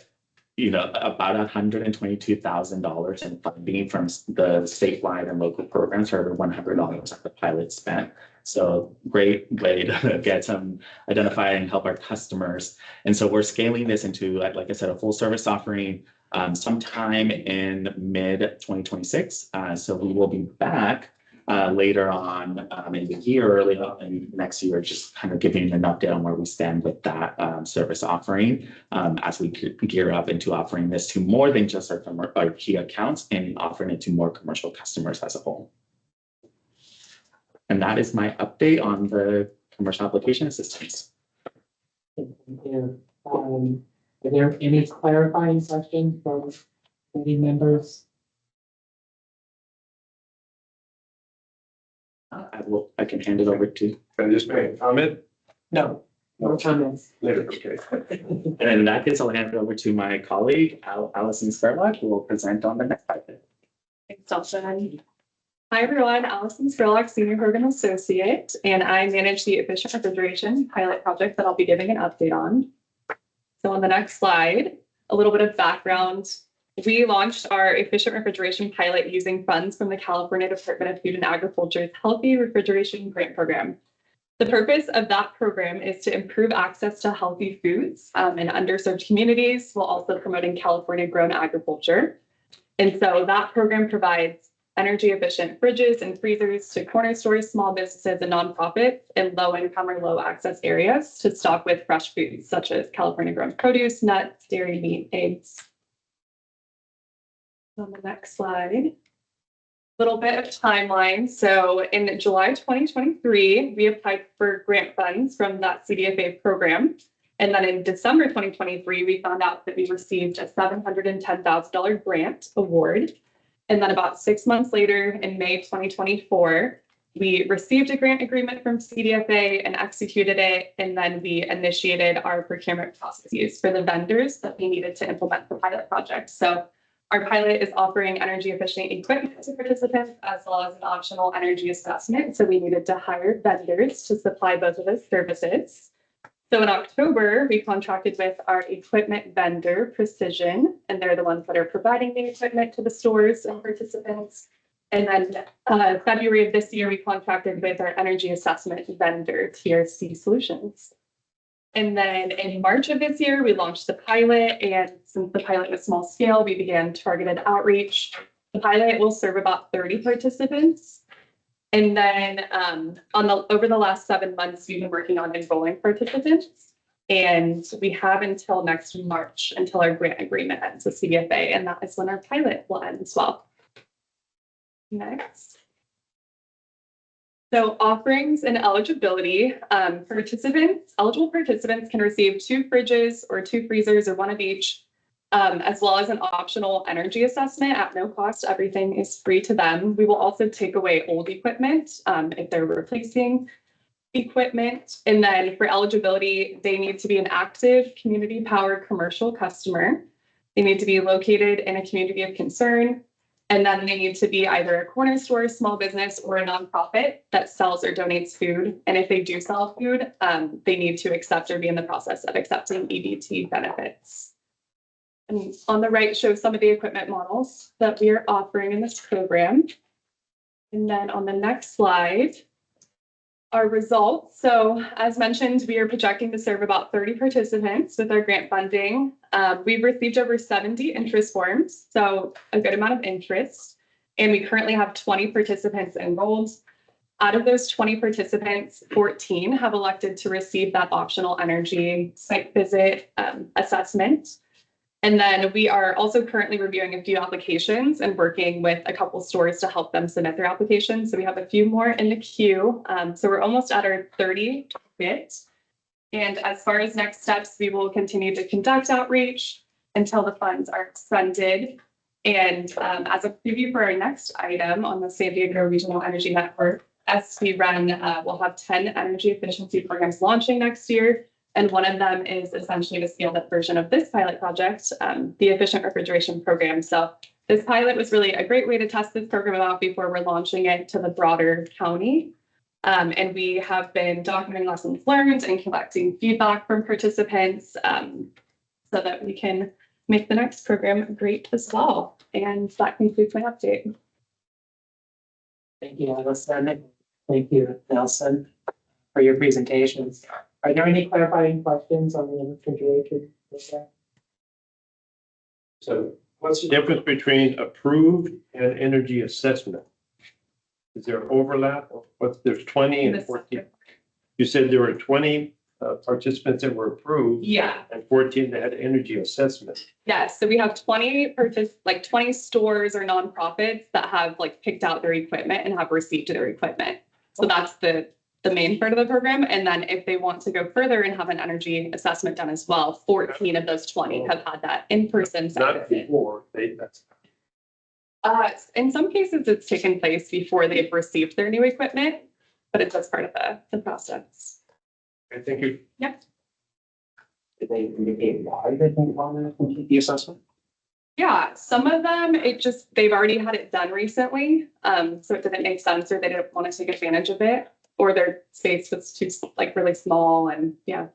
$122,000 in funding from the statewide and local programs for every $100 that the pilot spent. So great way to get some identify and help our customers. And so we're scaling this into, like I said, a full service offering sometime in mid 2026. So we will be back later on in the year, early in next year, just kind of giving an update on where we stand with that service offering as we gear up into offering this to more than just our key accounts and offering it to more commercial customers as a whole. And that is my update on the commercial application assistance. Thank you. Are there any clarifying questions from any members? I can hand it over to. Can I just make a comment? No, no comments. Later, okay. And in that case, I'll hand it over to my colleague, Allison Spurlock, who will present on the next item. Thanks, Dalton. Hi, everyone. Allison Spurlock, Senior Program Associate, and I manage the efficient refrigeration pilot project that I'll be giving an update on. So on the next slide, a little bit of background. We launched our efficient refrigeration pilot using funds from the California Department of Food and Agriculture's Healthy Refrigeration Grant Program. The purpose of that program is to improve access to healthy foods in underserved communities while also promoting California grown agriculture. And so that program provides energy efficient fridges and freezers to corner stores, small businesses, and nonprofits in low income or low access areas to stock with fresh foods such as California grown produce, nuts, dairy, meat, eggs. On the next slide. Little bit of timeline. So in July 2023, we applied for grant funds from that CDFA program. And then in December 2023, we found out that we received a $710,000 grant award. And then about 6 months later, in May 2024, we received a grant agreement from CDFA and executed it. And then we initiated our procurement processes for the vendors that we needed to implement the pilot project. So our pilot is offering energy efficient equipment to participants as well as an optional energy assessment. So we needed to hire vendors to supply both of those services. So in October, we contracted with our equipment vendor, Precision, and they're the ones that are providing the equipment to the stores and participants. And then February of this year, we contracted with our energy assessment vendor, TRC Solutions. And then in March of this year, we launched the pilot. And since the pilot was small scale, we began targeted outreach. The pilot will serve about 30 participants. And then over the last 7 months, we've been working on enrolling participants. And we have until next March until our grant agreement ends with CDFA. And that is when our pilot will end as well. Next. So offerings and eligibility, eligible participants can receive 2 fridges or 2 freezers or 1 of each, as well as an optional energy assessment at no cost. Everything is free to them. We will also take away old equipment if they're replacing equipment. And then for eligibility, they need to be an active community power commercial customer. They need to be located in a community of concern. And then they need to be either a corner store, small business, or a nonprofit that sells or donates food. And if they do sell food, they need to accept or be in the process of accepting EBT benefits. And on the right shows some of the equipment models that we are offering in this program. And then on the next slide, our results. So as mentioned, we are projecting to serve about 30 participants with our grant funding. We've received over 70 interest forms, so a good amount of interest. And we currently have 20 participants enrolled. Out of those 20 participants, 14 have elected to receive that optional energy site visit assessment. And then we are also currently reviewing a few applications and working with a couple stores to help them submit their applications. So we have a few more in the queue. So we're almost at our 30 target. And as far as next steps, we will continue to conduct outreach until the funds are expended. And as a preview for our next item on the San Diego Regional Energy Network, SB will have 10 energy efficiency programs launching next year. And one of them is essentially to scale up version of this pilot project, the efficient refrigeration program. So this pilot was really a great way to test this program out before we're launching it to the broader county. And we have been documenting lessons learned and collecting feedback from participants so that we can make the next program great as well. And that concludes my update. Thank you, Allison. Thank you, Nelson, for your presentations. Are there any clarifying questions on the refrigeration program? So what's the difference between approved and energy assessment? Is there overlap? There's 20 and 14. You said there were 20 participants that were approved. Yeah. And 14 that had energy assessment. Yes, so we have 20 stores or nonprofits that have picked out their equipment and have received their equipment. So that's the main part of the program. And then if they want to go further and have an energy assessment done as well, 14 of those 20 have had that in-person. Not before. In some cases, it's taken place before they've received their new equipment, but it's just part of the process. Okay, thank you. Yep. Did they indicate why they didn't want to complete the assessment? Yeah, some of them, they've already had it done recently. So it didn't make sense or they didn't want to take advantage of it, or their space was too really small and yeah.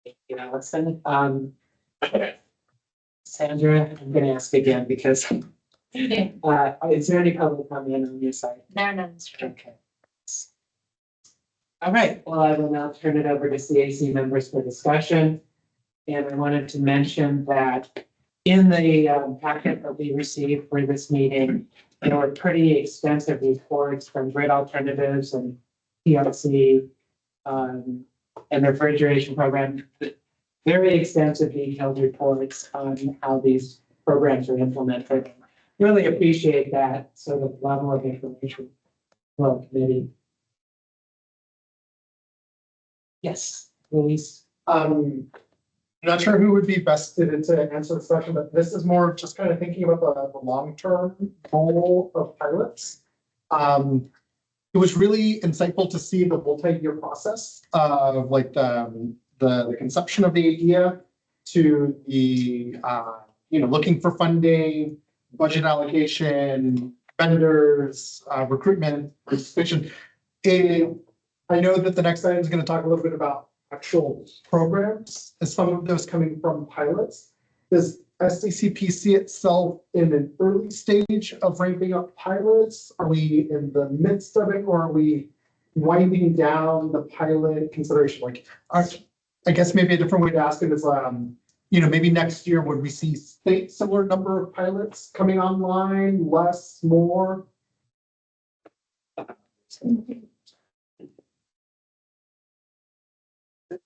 Thank you, Allison. Sandra, I'm going to ask again because is there any public comment on your side? No. Okay. All right, well, I will now turn it over to CAC members for discussion. And I wanted to mention that in the packet that we received for this meeting, there were pretty extensive reports from Grid Alternatives and PLC and the refrigeration program. Very extensive detailed reports on how these programs are implemented. Really appreciate that sort of level of information. Well, committee. Yes, Louise. Not sure who would be best suited to answer this question, but this is more just kind of thinking about the long-term goal of pilots. It was really insightful to see the multi-year process of like the conception of the idea to the, looking for funding, budget allocation, vendors, recruitment, participation. I know that the next item is going to talk a little bit about actual programs, as some of those coming from pilots. Does SDCP see itself in an early stage of ramping up pilots? Are we in the midst of it, or are we winding down the pilot consideration? Like, I guess maybe a different way to ask it is, maybe next year, would we see similar number of pilots coming online, less, more?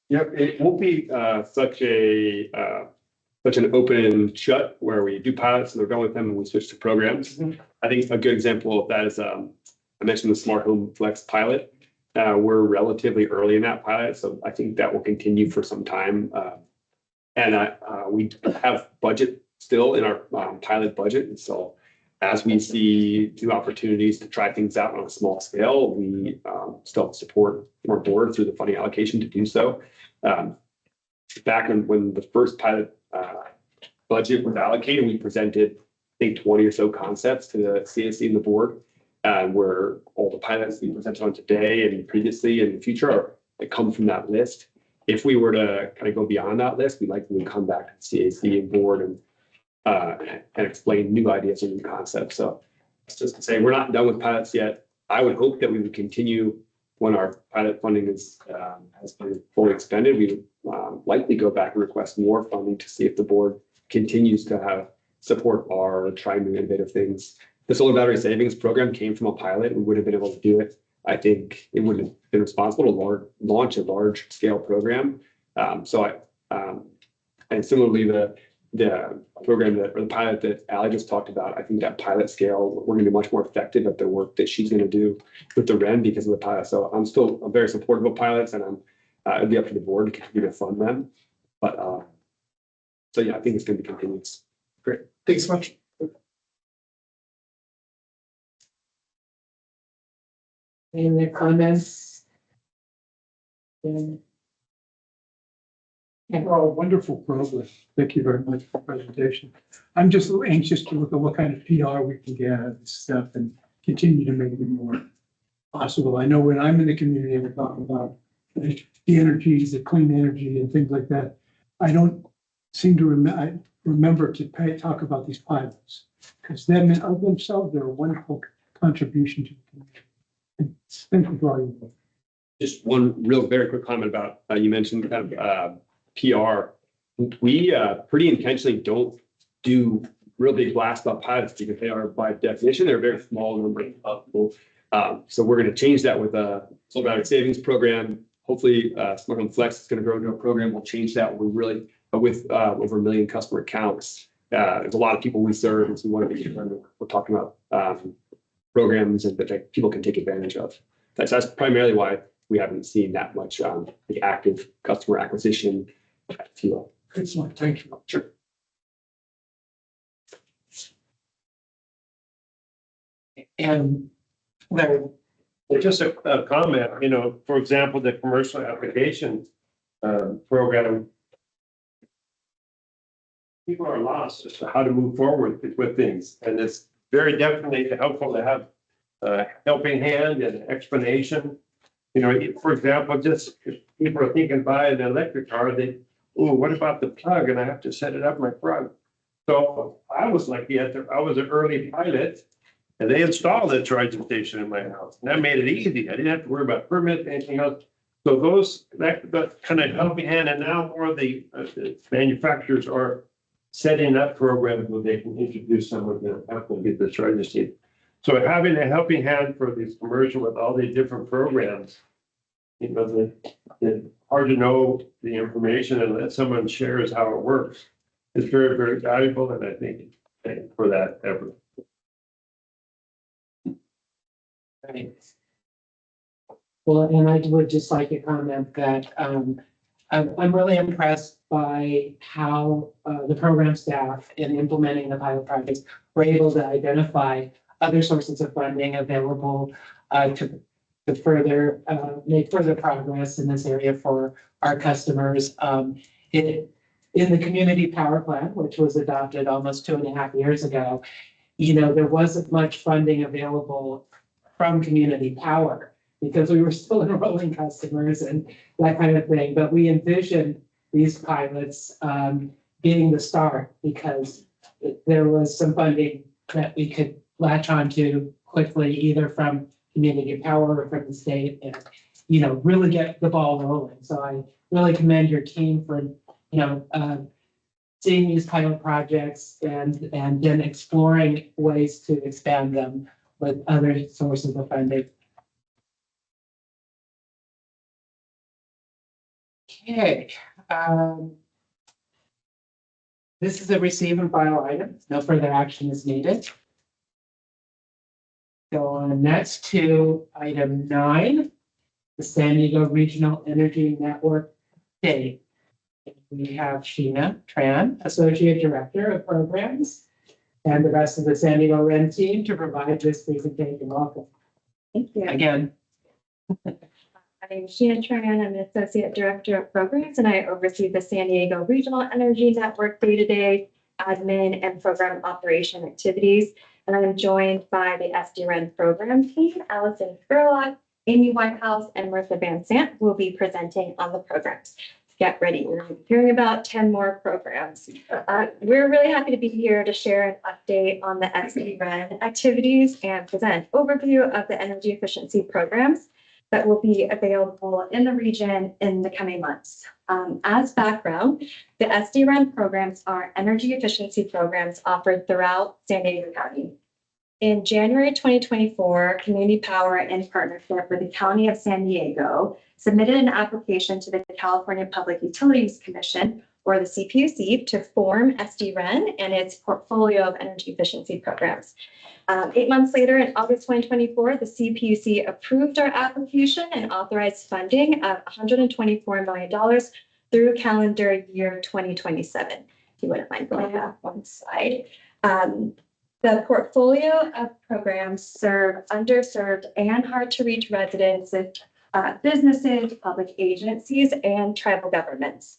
Yep, it won't be such an open and shut where we do pilots and we're done with them and we switch to programs. I think a good example of that is I mentioned the Smart Home Flex pilot. We're relatively early in that pilot, so I think that will continue for some time. And we have budget still in our pilot budget, and so as we see new opportunities to try things out on a small scale, we still have support from our board through the funding allocation to do so. Back when the first pilot budget was allocated, we presented, I think, 20 or so concepts to the CAC and the board, where all the pilots we presented on today and previously and in the future come from that list. If we were to kind of go beyond that list, we'd like to come back to the CAC and board and explain new ideas and new concepts. So it's just to say, we're not done with pilots yet. I would hope that we would continue when our pilot funding has been fully expended. We would likely go back and request more funding to see if the board continues to have support our trying new innovative things. The solar battery savings program came from a pilot. We would have been able to do it. I think it would have been responsible to launch a large scale program. And similarly, the program or the pilot that Ally just talked about, I think that pilot scale, we're going to be much more effective at the work that she's going to do with the REN because of the pilot. So I'm very supportive of pilots, and it'd be up to the board to continue to fund them. But so yeah, I think it's going to be continuous. Great. Thanks so much. Any other comments? Oh, wonderful program. Thank you very much for the presentation. I'm just a little anxious to look at what kind of PR we can get out of this stuff and continue to make it more possible. I know when I'm in the community, we're talking about the energy, the clean energy and things like that. I don't seem to remember to talk about these pilots, because them in of themselves, they're a wonderful contribution to the community. And thank you for all your work. Just one real very quick comment about you mentioned kind of PR. We pretty intentionally don't do real big blast about pilots because they are by definition, they're a very small number of people. So we're going to change that with a solar battery savings program. Hopefully Smart Home Flex is going to grow into a program. We'll change that. We really, with over 1 million customer accounts, there's a lot of people we serve, and so we want to be sure we're talking about programs that people can take advantage of. That's primarily why we haven't seen that much the active customer acquisition at FUEL. Excellent. Thank you. Sure. And Well, just a comment, for example, the commercial application program. People are lost as to how to move forward with things, and it's very definitely helpful to have a helping hand and explanation. For example, just if people are thinking buy an electric car, what about the plug? And I have to set it up in my front. So I was lucky I was an early pilot, and they installed a charging station in my house, and that made it easy. I didn't have to worry about permits, anything else. So those, that kind of helping hand, and now more of the manufacturers are setting up programs where they can introduce someone to help them get the charging station. So having a helping hand for these commercial with all these different programs, you know, the hard to know the information and let someone shares how it works. It's very, very valuable, and I think for that effort. Right. Well, and I would just like to comment that I'm really impressed by how the program staff in implementing the pilot projects were able to identify other sources of funding available to further make further progress in this area for our customers. In the community power plan, which was adopted almost 2.5 years ago, you know, there wasn't much funding available from community power because we were still enrolling customers and that kind of thing. But we envisioned these pilots being the start because there was some funding that we could latch onto quickly, either from community power or from the state, and, you know, really get the ball rolling. So I really commend your team for, you know, seeing these pilot projects and then exploring ways to expand them with other sources of funding. Okay. This is a receive and file item. No further action is needed. Go on next to item 9, the San Diego Regional Energy Network Day. We have Sheena Tran, Associate Director of Programs, and the rest of the San Diego REN team to provide this presentation. Welcome. Thank you. Again. I'm Sheena Tran. I'm an Associate Director of Programs, and I oversee the San Diego Regional Energy Network day-to-day admin and program operation activities. And I'm joined by the SDREN program team, Allison Gerlach, Amy Whitehouse, and Martha Van Sant, who will be presenting on the programs. Get ready. We're hearing about 10 more programs. We're really happy to be here to share an update on the SDREN activities and present overview of the energy efficiency programs that will be available in the region in the coming months. As background, the SDREN programs are energy efficiency programs offered throughout San Diego County. In January 2024, Community Power, in partnership with the County of San Diego, submitted an application to the California Public Utilities Commission, or the CPUC, to form SDREN and its portfolio of energy efficiency programs. 8 months later, in August 2024, the CPUC approved our application and authorized funding of $124 million through calendar year 2027. If you wouldn't mind going back one slide. The portfolio of programs serve underserved and hard-to-reach residents, businesses, public agencies, and tribal governments.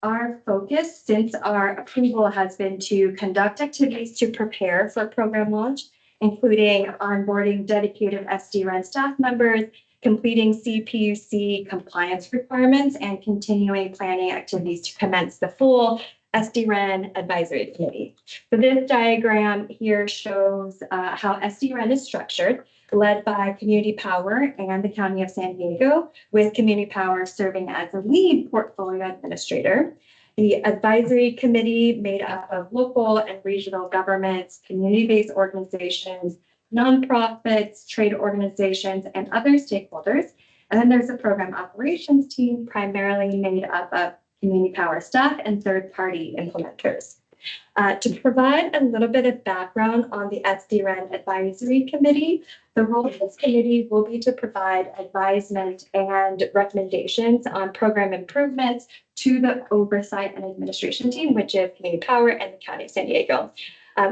Our focus since our approval has been to conduct activities to prepare for program launch, including onboarding dedicated SDREN staff members, completing CPUC compliance requirements, and continuing planning activities to commence the full SDREN Advisory Committee. So this diagram here shows how SDREN is structured, led by Community Power and the County of San Diego, with Community Power serving as a lead portfolio administrator. The advisory committee made up of local and regional governments, community-based organizations, nonprofits, trade organizations, and other stakeholders. And then there's a program operations team primarily made up of Community Power staff and third-party implementers. To provide a little bit of background on the SDREN Advisory Committee, the role of this committee will be to provide advisement and recommendations on program improvements to the oversight and administration team, which is Community Power and the County of San Diego.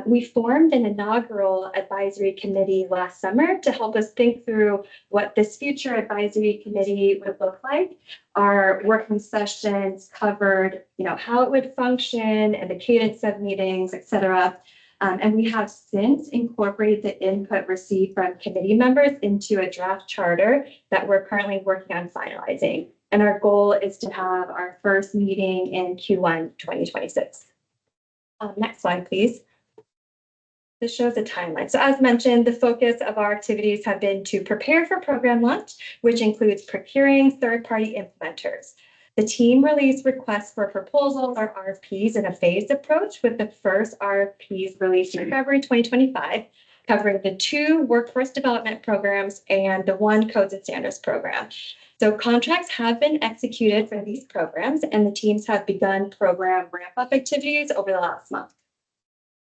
We formed an inaugural advisory committee last summer to help us think through what this future advisory committee would look like. Our working sessions covered, how it would function and the cadence of meetings, et cetera. And we have since incorporated the input received from committee members into a draft charter that we're currently working on finalizing. And our goal is to have our first meeting in Q1 2026. Next slide, please. This shows a timeline. So as mentioned, the focus of our activities have been to prepare for program launch, which includes procuring third-party implementers. The team released requests for proposals or RFPs in a phased approach, with the first RFPs released in February 2025, covering the 2 workforce development programs and the 1 codes and standards program. So contracts have been executed for these programs, and the teams have begun program ramp-up activities over the last month.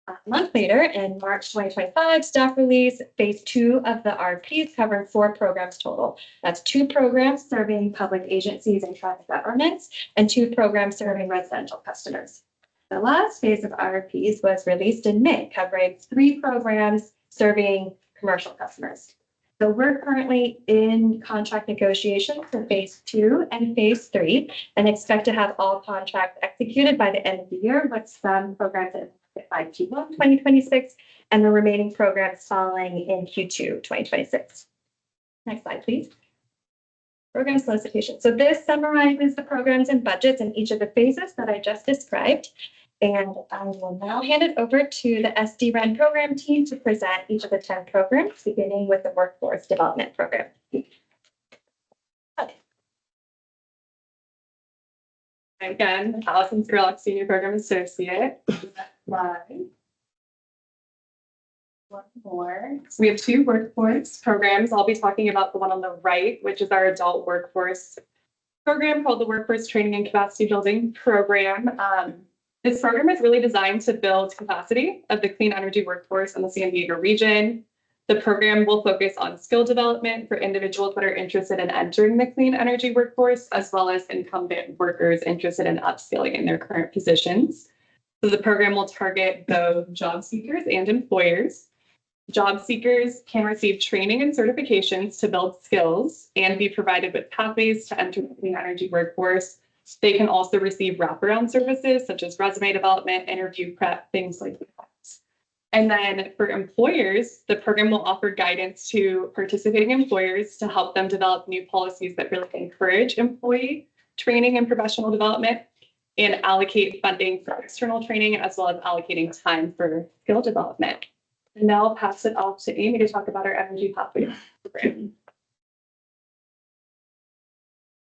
A month later, in March 2025, staff released phase 2 of the RFPs, covering 4 programs total. That's 2 programs serving public agencies and private governments, and 2 programs serving residential customers. The last phase of RFPs was released in May, covering 3 programs serving commercial customers. So we're currently in contract negotiations for phase 2 and phase 3, and expect to have all contracts executed by the end of the year, with some programs by Q1 2026 and the remaining programs following in Q2 2026. Next slide, please. Program solicitation. So this summarizes the programs and budgets in each of the phases that I just described. And I will now hand it over to the SDREN program team to present each of the 10 programs, beginning with the Workforce Development Program. Again, Allison Skurlock, Senior Program Associate. Slide. One more. So we have 2 workforce programs. I'll be talking about the one on the right, which is our adult workforce program called the Workforce Training and Capacity Building Program. This program is really designed to build capacity of the clean energy workforce in the San Diego region. The program will focus on skill development for individuals that are interested in entering the clean energy workforce, as well as incumbent workers interested in upskilling in their current positions. So the program will target both job seekers and employers. Job seekers can receive training and certifications to build skills and be provided with pathways to enter the clean energy workforce. They can also receive wraparound services such as resume development, interview prep, things like that. And then for employers, the program will offer guidance to participating employers to help them develop new policies that really encourage employee training and professional development, and allocate funding for external training, as well as allocating time for skill development. And now I'll pass it off to Amy to talk about our Energy Pathways program.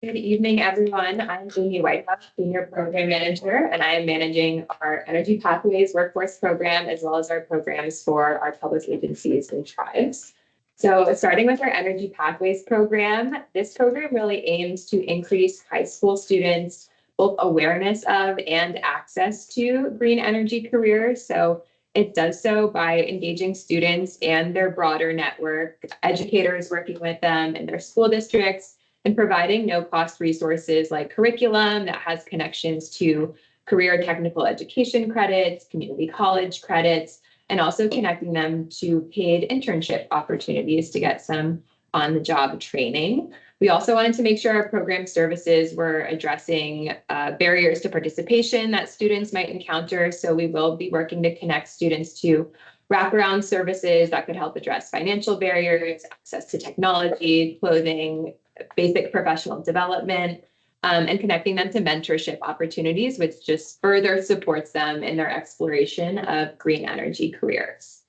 Good evening, everyone. I'm Amy Whitehouse, Senior Program Manager, and I am managing our Energy Pathways Workforce Program, as well as our programs for our public agencies and tribes. So starting with our Energy Pathways program, this program really aims to increase high school students' both awareness of and access to green energy careers. So it does so by engaging students and their broader network, educators working with them in their school districts, and providing no-cost resources like curriculum that has connections to career technical education credits, community college credits, and also connecting them to paid internship opportunities to get some on-the-job training. We also wanted to make sure our program services were addressing barriers to participation that students might encounter. So we will be working to connect students to wraparound services that could help address financial barriers, access to technology, clothing, basic professional development, and connecting them to mentorship opportunities, which just further supports them in their exploration of green energy careers.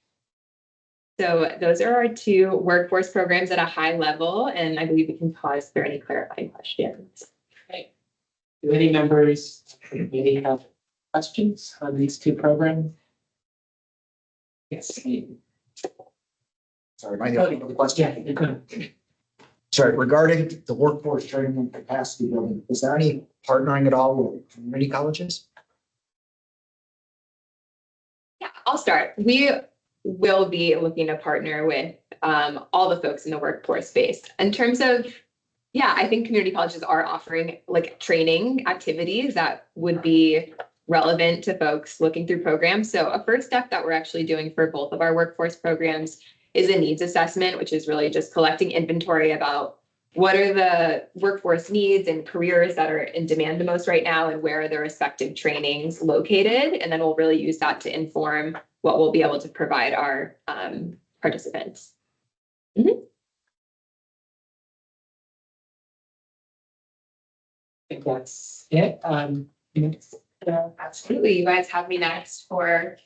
So those are our 2 workforce programs at a high level, and I believe we can pause for any clarifying questions. Okay. Do any members of the committee have questions on these 2 programs? Yes. Sorry, my only question. Yeah, you're good. Sorry, regarding the workforce training and capacity building, is there any partnering at all with community colleges? Yeah, I'll start. We will be looking to partner with all the folks in the workforce space. In terms of, yeah, I think community colleges are offering like training activities that would be relevant to folks looking through programs. So a first step that we're actually doing for both of our workforce programs is a needs assessment, which is really just collecting inventory about what are the workforce needs and careers that are in demand the most right now, and where are the respective trainings located. And then we'll really use that to inform what we'll be able to provide our participants. I think that's it. Absolutely. You guys have me next for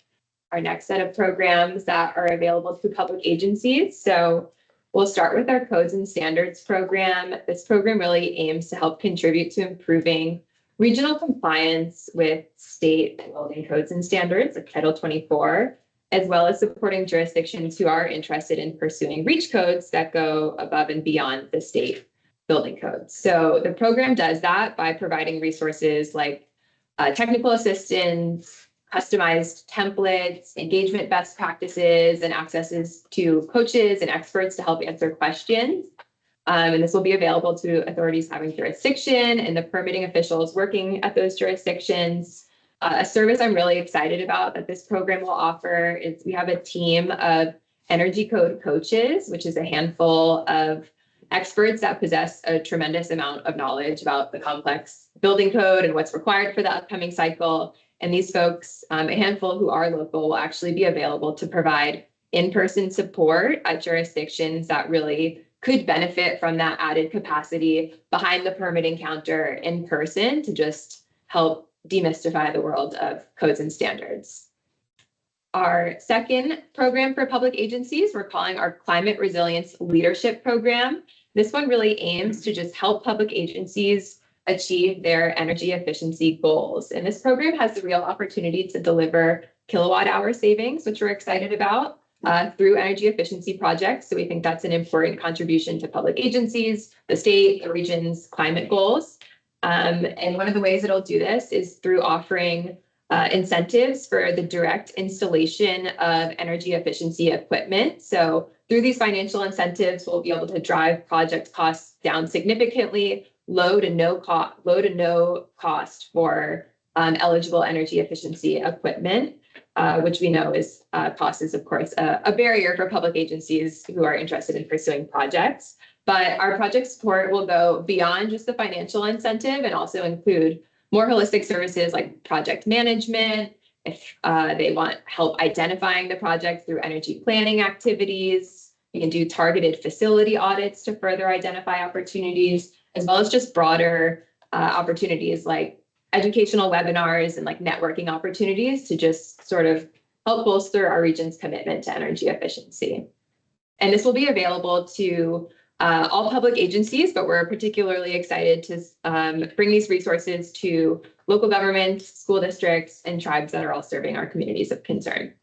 our next set of programs that are available to public agencies. So we'll start with our codes and standards program. This program really aims to help contribute to improving regional compliance with state building codes and standards, like Title 24, as well as supporting jurisdictions who are interested in pursuing REACH codes that go above and beyond the state building codes. So the program does that by providing resources like technical assistance, customized templates, engagement best practices, and accesses to coaches and experts to help answer questions. And this will be available to authorities having jurisdiction and the permitting officials working at those jurisdictions. A service I'm really excited about that this program will offer is we have a team of energy code coaches, which is a handful of experts that possess a tremendous amount of knowledge about the complex building code and what's required for the upcoming cycle. And these folks, a handful who are local, will actually be available to provide in-person support at jurisdictions that really could benefit from that added capacity behind the permitting counter in person to just help demystify the world of codes and standards. Our second program for public agencies, we're calling our Climate Resilience Leadership Program. This one really aims to just help public agencies achieve their energy efficiency goals. And this program has the real opportunity to deliver kilowatt hour savings, which we're excited about through energy efficiency projects. So we think that's an important contribution to public agencies, the state, the region's climate goals. And one of the ways it'll do this is through offering incentives for the direct installation of energy efficiency equipment. So through these financial incentives, we'll be able to drive project costs down significantly, low to no cost for eligible energy efficiency equipment, which we know is cost is, of course, a barrier for public agencies who are interested in pursuing projects. But our project support will go beyond just the financial incentive and also include more holistic services like project management. If they want help identifying the project through energy planning activities, we can do targeted facility audits to further identify opportunities, as well as just broader opportunities like educational webinars and like networking opportunities to just sort of help bolster our region's commitment to energy efficiency. And this will be available to all public agencies, but we're particularly excited to bring these resources to local governments, school districts, and tribes that are all serving our communities of concern.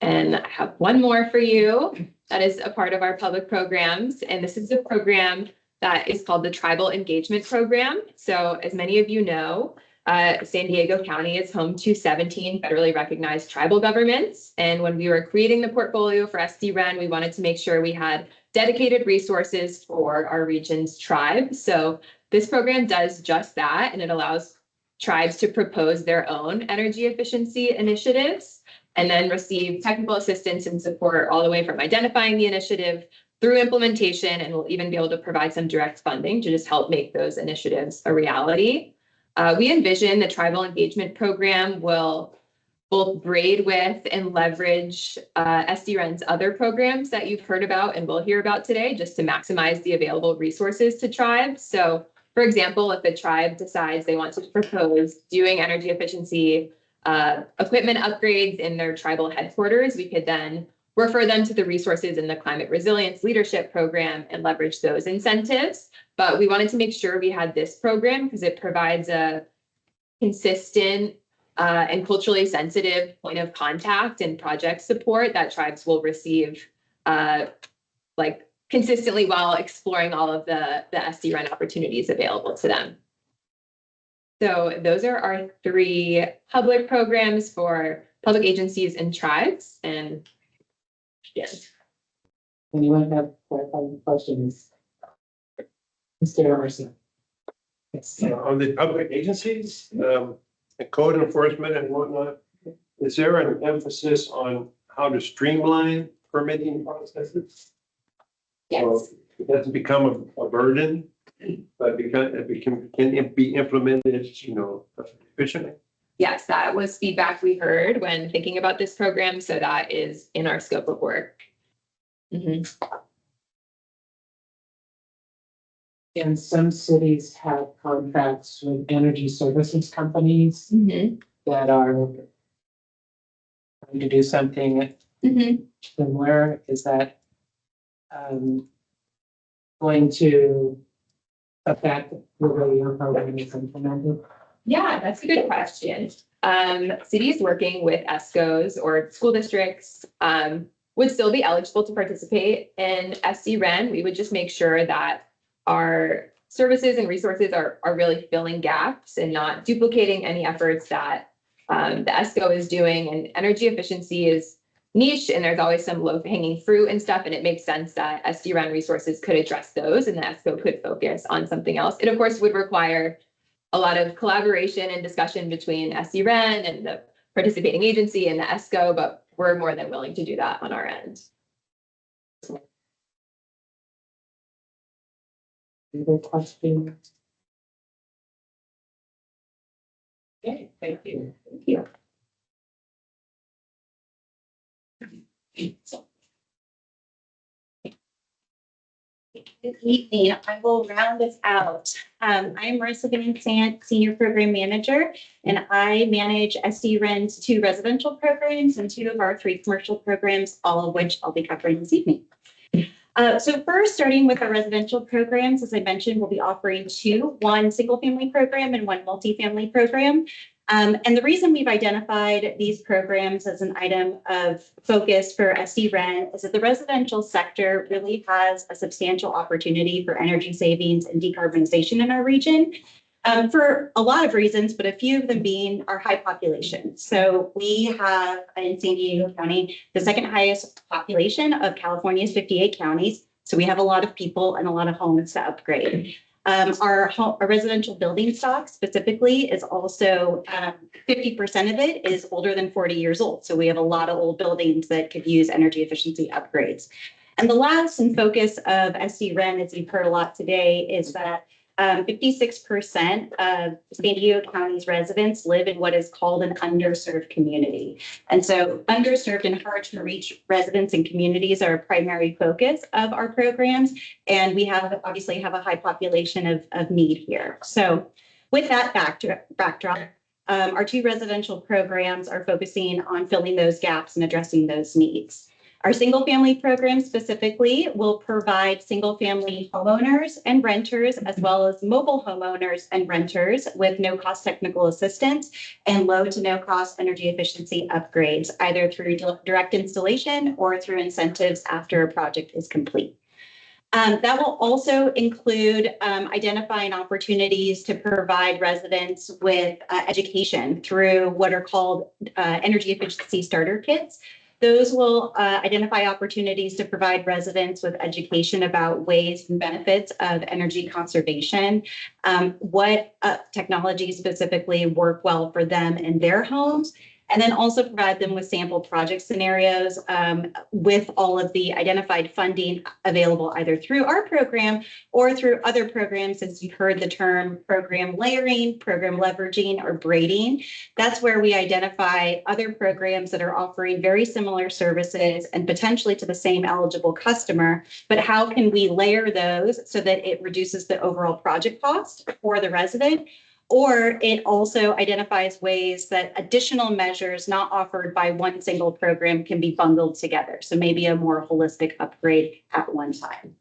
And I have one more for you that is a part of our public programs. And this is a program that is called the Tribal Engagement Program. So as many of you know, San Diego County is home to 17 federally recognized tribal governments. And when we were creating the portfolio for SDREN, we wanted to make sure we had dedicated resources for our region's tribes. So this program does just that, and it allows tribes to propose their own energy efficiency initiatives and then receive technical assistance and support all the way from identifying the initiative through implementation, and we'll even be able to provide some direct funding to just help make those initiatives a reality. We envision the Tribal Engagement Program will both braid with and leverage SDREN's other programs that you've heard about and will hear about today, just to maximize the available resources to tribes. So, for example, if a tribe decides they want to propose doing energy efficiency equipment upgrades in their tribal headquarters, we could then refer them to the resources in the Climate Resilience Leadership Program and leverage those incentives. But we wanted to make sure we had this program because it provides a consistent and culturally sensitive point of contact and project support that tribes will receive like consistently while exploring all of the SDREN opportunities available to them. So those are our 3 public programs for public agencies and tribes. And yes. Anyone have clarifying questions? Mr. Emerson. Yes. On the public agencies, the code enforcement and whatnot, is there an emphasis on how to streamline permitting processes? Yes. So it doesn't become a burden, but because it can be implemented, efficiently. Yes, that was feedback we heard when thinking about this program. So that is in our scope of work. And some cities have contracts with energy services companies that are to do something similar? Is that going to affect the way your program is implemented? Yeah, that's a good question. Cities working with ESCOs or school districts would still be eligible to participate in SDREN. We would just make sure that our services and resources are really filling gaps and not duplicating any efforts that the ESCO is doing. And energy efficiency is niche, and there's always some low-hanging fruit and stuff, and it makes sense that SDREN resources could address those and the ESCO could focus on something else. It, of course, would require a lot of collaboration and discussion between SDREN and the participating agency and the ESCO, but we're more than willing to do that on our end. Other questions? Okay, thank you. Thank you. Good evening. I will round this out. I'm Marissa Van Sant, Senior Program Manager, and I manage SDREN's 2 residential programs and 2 of our 3 commercial programs, all of which I'll be covering this evening. So first, starting with our residential programs, as I mentioned, we'll be offering 2, one single-family program and one multifamily program. And the reason we've identified these programs as an item of focus for SDREN is that the residential sector really has a substantial opportunity for energy savings and decarbonization in our region. For a lot of reasons, but a few of them being our high population. So we have in San Diego County, the second highest population of California's 58 counties. So we have a lot of people and a lot of homes to upgrade. Our residential building stock specifically is also 50% of it is older than 40 years old. So we have a lot of old buildings that could use energy efficiency upgrades. And the last and focus of SDREN, as you've heard a lot today, is that 56% of San Diego County's residents live in what is called an underserved community. And so underserved and hard to reach residents and communities are a primary focus of our programs. And we obviously have a high population of need here. So with that backdrop, our 2 residential programs are focusing on filling those gaps and addressing those needs. Our single-family program specifically will provide single-family homeowners and renters, as well as mobile homeowners and renters with no-cost technical assistance and low to no-cost energy efficiency upgrades, either through direct installation or through incentives after a project is complete. That will also include identifying opportunities to provide residents with education through what are called energy efficiency starter kits. Those will identify opportunities to provide residents with education about ways and benefits of energy conservation, what technologies specifically work well for them in their homes, and then also provide them with sample project scenarios with all of the identified funding available either through our program or through other programs. As you've heard the term program layering, program leveraging, or braiding, that's where we identify other programs that are offering very similar services and potentially to the same eligible customer, but how can we layer those so that it reduces the overall project cost for the resident? Or it also identifies ways that additional measures not offered by one single program can be bundled together. So maybe a more holistic upgrade at one time.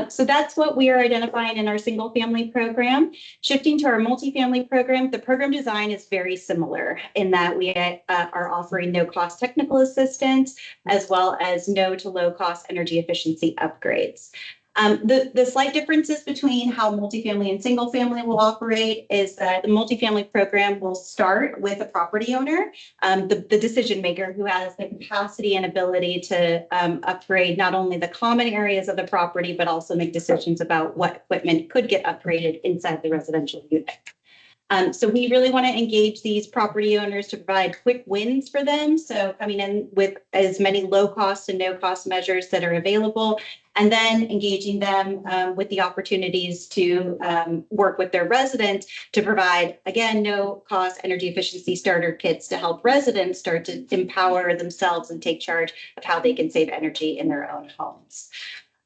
So that's what we are identifying in our single family program. Shifting to our multifamily program, the program design is very similar in that we are offering no cost technical assistance as well as no to low cost energy efficiency upgrades. The slight differences between how multifamily and single family will operate is that the multifamily program will start with a property owner, the decision maker who has the capacity and ability to upgrade not only the common areas of the property, but also make decisions about what equipment could get upgraded inside the residential unit. So we really want to engage these property owners to provide quick wins for them. So coming in with as many low cost and no cost measures that are available, and then engaging them with the opportunities to work with their residents to provide, again, no cost energy efficiency starter kits to help residents start to empower themselves and take charge of how they can save energy in their own homes.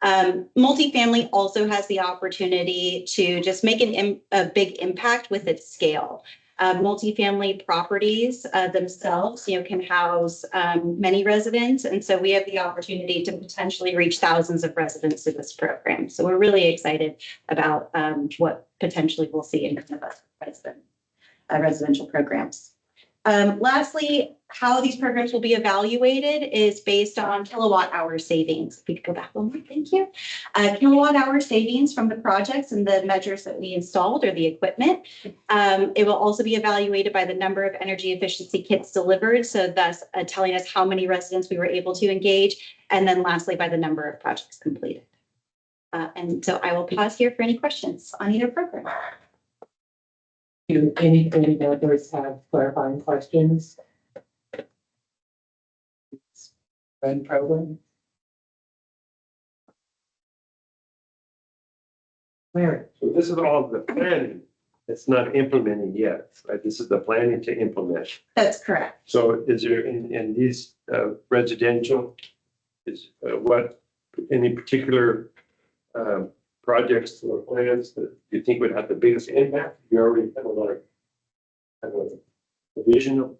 Multifamily also has the opportunity to just make a big impact with its scale. Multifamily properties themselves, can house many residents. And so we have the opportunity to potentially reach thousands of residents through this program. So we're really excited about what potentially we'll see in kind of residential programs. Lastly, how these programs will be evaluated is based on kilowatt hour savings. If we could go back one more, thank you. Kilowatt hour savings from the projects and the measures that we installed or the equipment. It will also be evaluated by the number of energy efficiency kits delivered. So thus telling us how many residents we were able to engage. And then lastly, by the number of projects completed. And so I will pause here for any questions on either program. Do any committee members have clarifying questions? Run program? Mary? So this is all the planning. It's not implementing yet, right? This is the planning to implement. That's correct. So is there in these residential, is what any particular projects or plans that you think would have the biggest impact? You already have a vision of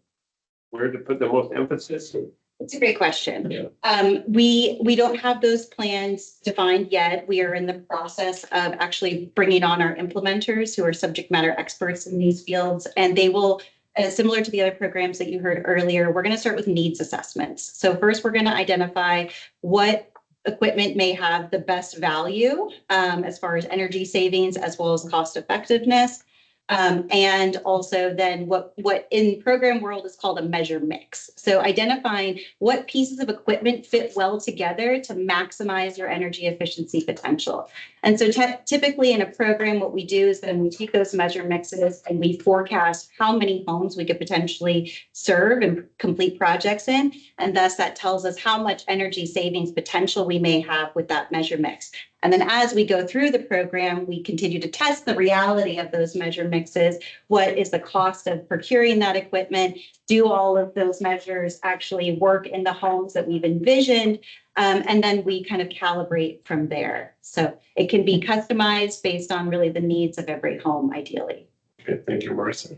where to put the most emphasis? It's a great question. Yeah. We don't have those plans defined yet. We are in the process of actually bringing on our implementers who are subject matter experts in these fields, and they will, similar to the other programs that you heard earlier, we're going to start with needs assessments. So first, we're going to identify what equipment may have the best value as far as energy savings as well as cost effectiveness. And also then what in program world is called a measure mix. So identifying what pieces of equipment fit well together to maximize your energy efficiency potential. And so typically in a program, what we do is then we take those measure mixes and we forecast how many homes we could potentially serve and complete projects in. And thus that tells us how much energy savings potential we may have with that measure mix. And then as we go through the program, we continue to test the reality of those measure mixes. What is the cost of procuring that equipment? Do all of those measures actually work in the homes that we've envisioned? And then we kind of calibrate from there. So it can be customized based on really the needs of every home, ideally. Okay, thank you, Marissa.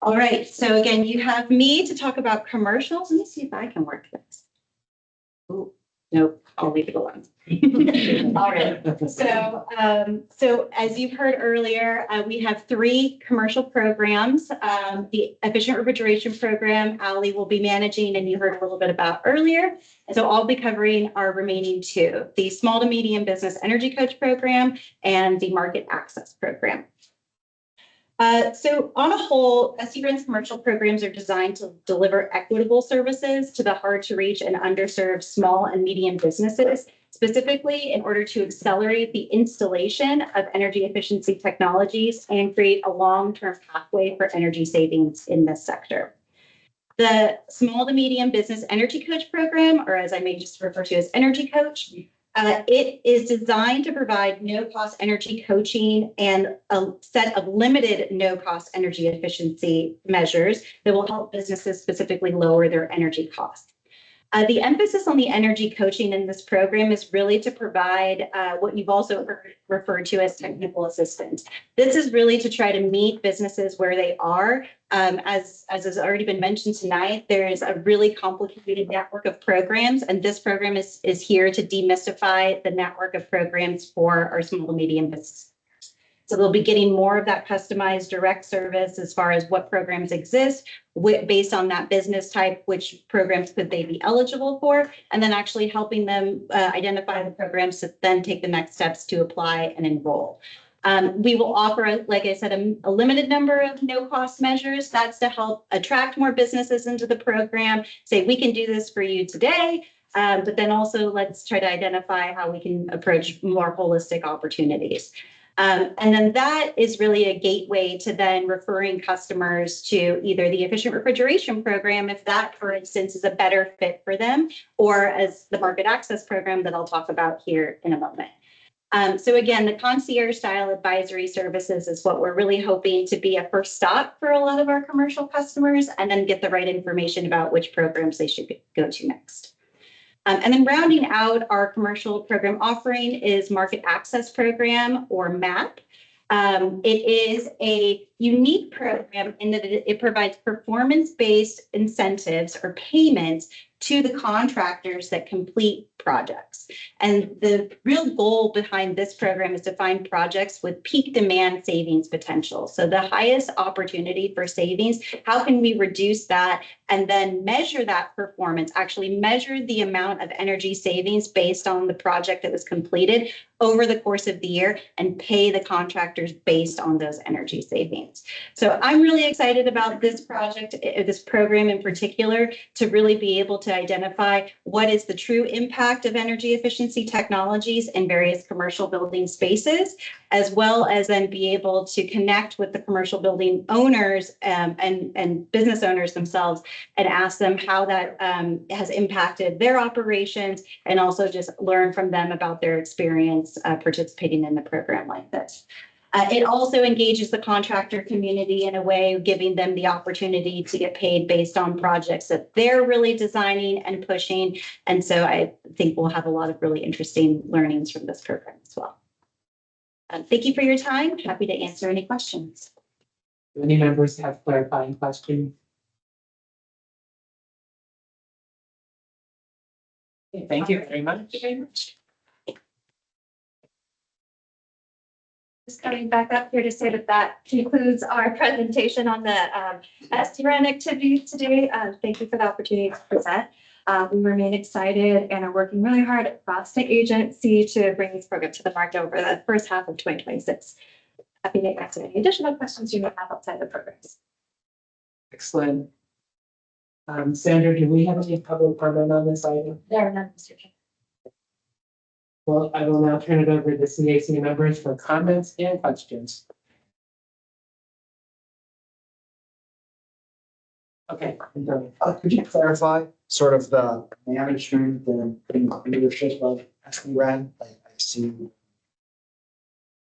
All right, so again, you have me to talk about commercials. Let me see if I can work this. Ooh. Nope, I'll leave it alone. All right. So as you've heard earlier, we have 3 commercial programs. The efficient refrigeration program, Ali will be managing, and you heard a little bit about earlier. And so I'll be covering our remaining 2, the small to medium business energy coach program and the market access program. So on a whole, SCREN's commercial programs are designed to deliver equitable services to the hard to reach and underserved small and medium businesses, specifically in order to accelerate the installation of energy efficiency technologies and create a long-term pathway for energy savings in this sector. The small to medium business energy coach program, or as I may just refer to as energy coach, it is designed to provide no-cost energy coaching and a set of limited no-cost energy efficiency measures that will help businesses specifically lower their energy costs. The emphasis on the energy coaching in this program is really to provide what you've also referred to as technical assistance. This is really to try to meet businesses where they are. As has already been mentioned tonight, there is a really complicated network of programs, and this program is here to demystify the network of programs for our small to medium business. So they'll be getting more of that customized direct service as far as what programs exist, based on that business type, which programs could they be eligible for, and then actually helping them identify the programs to then take the next steps to apply and enroll. We will offer, like I said, a limited number of no-cost measures. That's to help attract more businesses into the program, say, we can do this for you today, but then also let's try to identify how we can approach more holistic opportunities. And then that is really a gateway to then referring customers to either the efficient refrigeration program, if that, for instance, is a better fit for them, or as the market access program that I'll talk about here in a moment. So again, the concierge style advisory services is what we're really hoping to be a first stop for a lot of our commercial customers, and then get the right information about which programs they should go to next. And then rounding out our commercial program offering is Market Access Program, or MAP. It is a unique program in that it provides performance-based incentives or payments to the contractors that complete projects. And the real goal behind this program is to find projects with peak demand savings potential. So the highest opportunity for savings, how can we reduce that and then measure that performance, actually measure the amount of energy savings based on the project that was completed over the course of the year and pay the contractors based on those energy savings. So I'm really excited about this project, this program in particular, to really be able to identify what is the true impact of energy efficiency technologies in various commercial building spaces, as well as then be able to connect with the commercial building owners and business owners themselves and ask them how that has impacted their operations, and also just learn from them about their experience participating in the program like this. It also engages the contractor community in a way, giving them the opportunity to get paid based on projects that they're really designing and pushing. And so I think we'll have a lot of really interesting learnings from this program as well. Thank you for your time. Happy to answer any questions. Do any members have clarifying questions? Okay, thank you very much. Just coming back up here to say that that concludes our presentation on the SDRN activities today. Thank you for the opportunity to present. We remain excited and are working really hard across the agency to bring this program to the market over the first half of 2026. Happy to answer any additional questions you may have outside the programs. Excellent. Sandra, do we have any public comment on this item? There are none, Mr. Chair. Well, I will now turn it over to CAC members for comments and questions. Okay. I'm done. Could you clarify sort of the management and leadership of SDRN? I see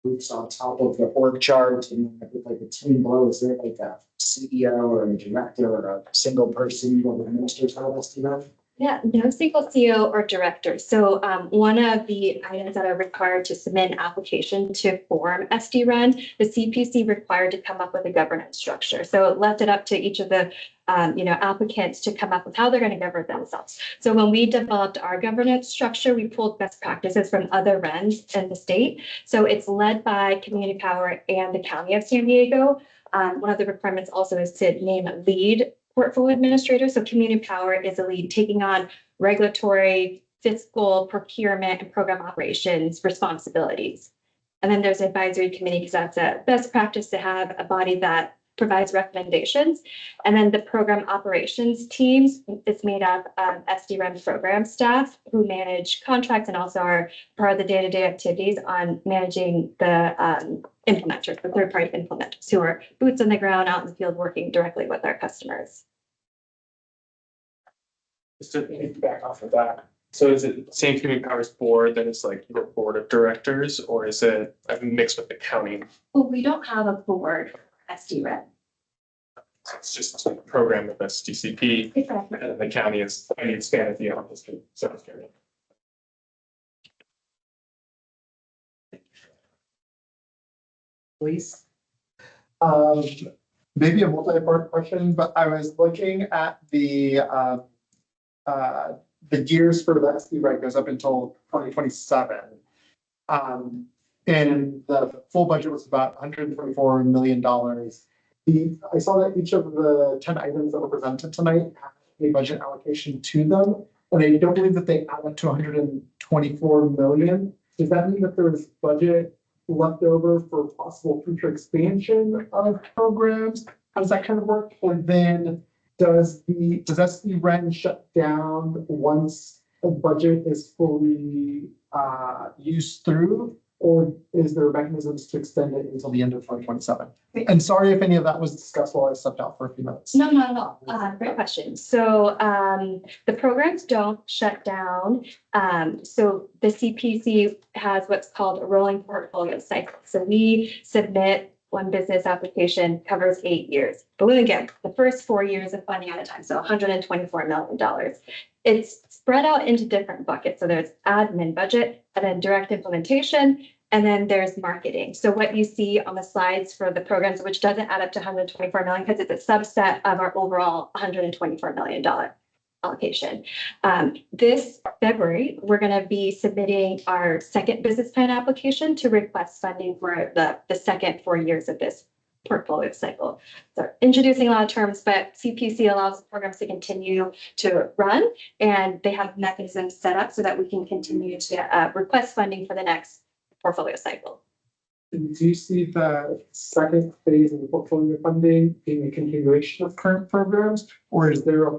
groups on top of the org chart and like a team below. Is there like a CEO or a director or a single person who administers all SDRN? Yeah, no single CEO or director. So one of the items that are required to submit an application to form SDRN, the CPC required to come up with a governance structure. So it left it up to each of the applicants to come up with how they're going to govern themselves. So when we developed our governance structure, we pulled best practices from other RENs in the state. So it's led by Community Power and the County of San Diego. One of the requirements also is to name a lead portfolio administrator. So Community Power is a lead taking on regulatory, fiscal, procurement, and program operations responsibilities. And then there's advisory committee, because that's a best practice to have a body that provides recommendations. And then the program operations teams is made up of SDRN program staff who manage contracts and also are part of the day-to-day activities on managing the implementers, the third-party implementers who are boots on the ground out in the field working directly with our customers. Just to back off of that. So is it same Community Powers board that is like your board of directors, or is it a mix with the county? Well, we don't have a board for SDRN. It's just a program with SDCP, Exactly. and the county is any expanded the office to South Carolina. Please. Maybe a multi-part question, but I was looking at the years for the SDRN goes up until 2027. And the full budget was about $124 million. I saw that each of the 10 items that were presented tonight have a budget allocation to them, and I don't believe that they add up to 124 million. Does that mean that there's budget left over for possible future expansion of programs? How does that kind of work? And then does SDRN shut down once a budget is fully used through, or is there mechanisms to extend it until the end of 2027? And sorry if any of that was discussed while I stepped out for a few minutes. No, not at all. Great question. So the programs don't shut down. So the CPC has what's called a rolling portfolio cycle. So we submit one business application, covers 8 years. But then again, the first 4 years of funding at a time, so $124 million. It's spread out into different buckets. So there's admin budget, and then direct implementation, And then there's marketing. So what you see on the slides for the programs, which doesn't add up to 124 million because it's a subset of our overall $124 million allocation. This February, we're going to be submitting our second business plan application to request funding for the second 4 years of this portfolio cycle. So introducing a lot of terms, but CPC allows programs to continue to run, and they have mechanisms set up so that we can continue to request funding for the next portfolio cycle. And do you see the second phase of the portfolio funding being a continuation of current programs? Or is there a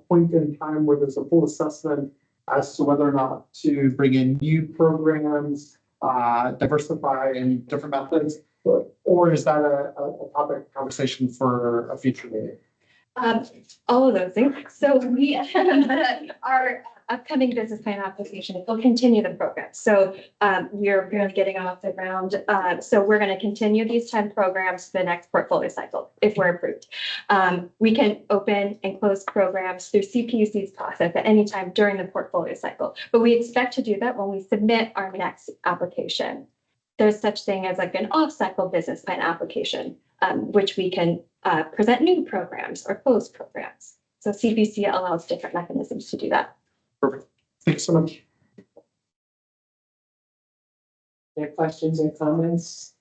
point in time where there's a full assessment as to whether or not to bring in new programs, diversify in different methods? Or is that a topic of conversation for a future meeting? All of those things. So we, our upcoming business plan application will continue the program. So we're really getting off the ground. So we're going to continue these 10 programs to the next portfolio cycle if we're approved. We can open and close programs through CPUC's process at any time during the portfolio cycle. But we expect to do that when we submit our next application. There's such thing as like an off-cycle business plan application, which we can present new programs or close programs. So CPC allows different mechanisms to do that. Perfect. Thanks so much. Any questions or comments?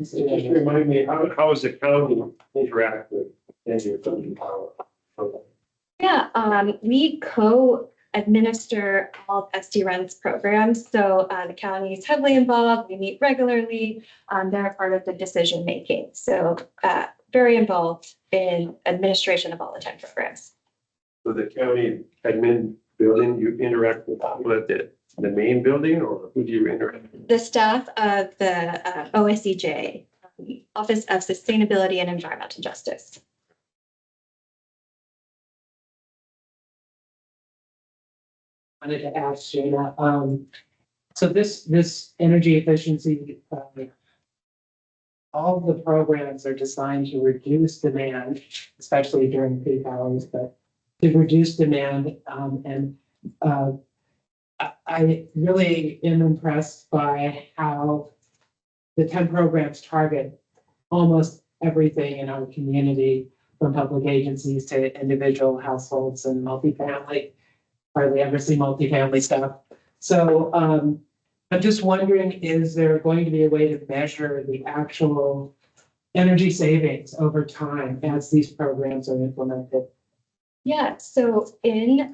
Just remind me, how is the county interact with your funding power? Yeah, we co-administer all of SD-REN's programs. So the county is heavily involved. We meet regularly. They're a part of the decision making. So very involved in administration of all the 10 programs. So the county admin building, you interact with people at the main building, or who do you interact with? The staff of the OSEJ, Office of Sustainability and Environmental Justice. Wanted to ask Jana, so this energy efficiency, all of the programs are designed to reduce demand, especially during peak hours, but to reduce demand. I really am impressed by how the 10 programs target almost everything in our community, from public agencies to individual households and multifamily. Hardly ever see multifamily stuff. So I'm just wondering, is there going to be a way to measure the actual energy savings over time as these programs are implemented? Yeah, so in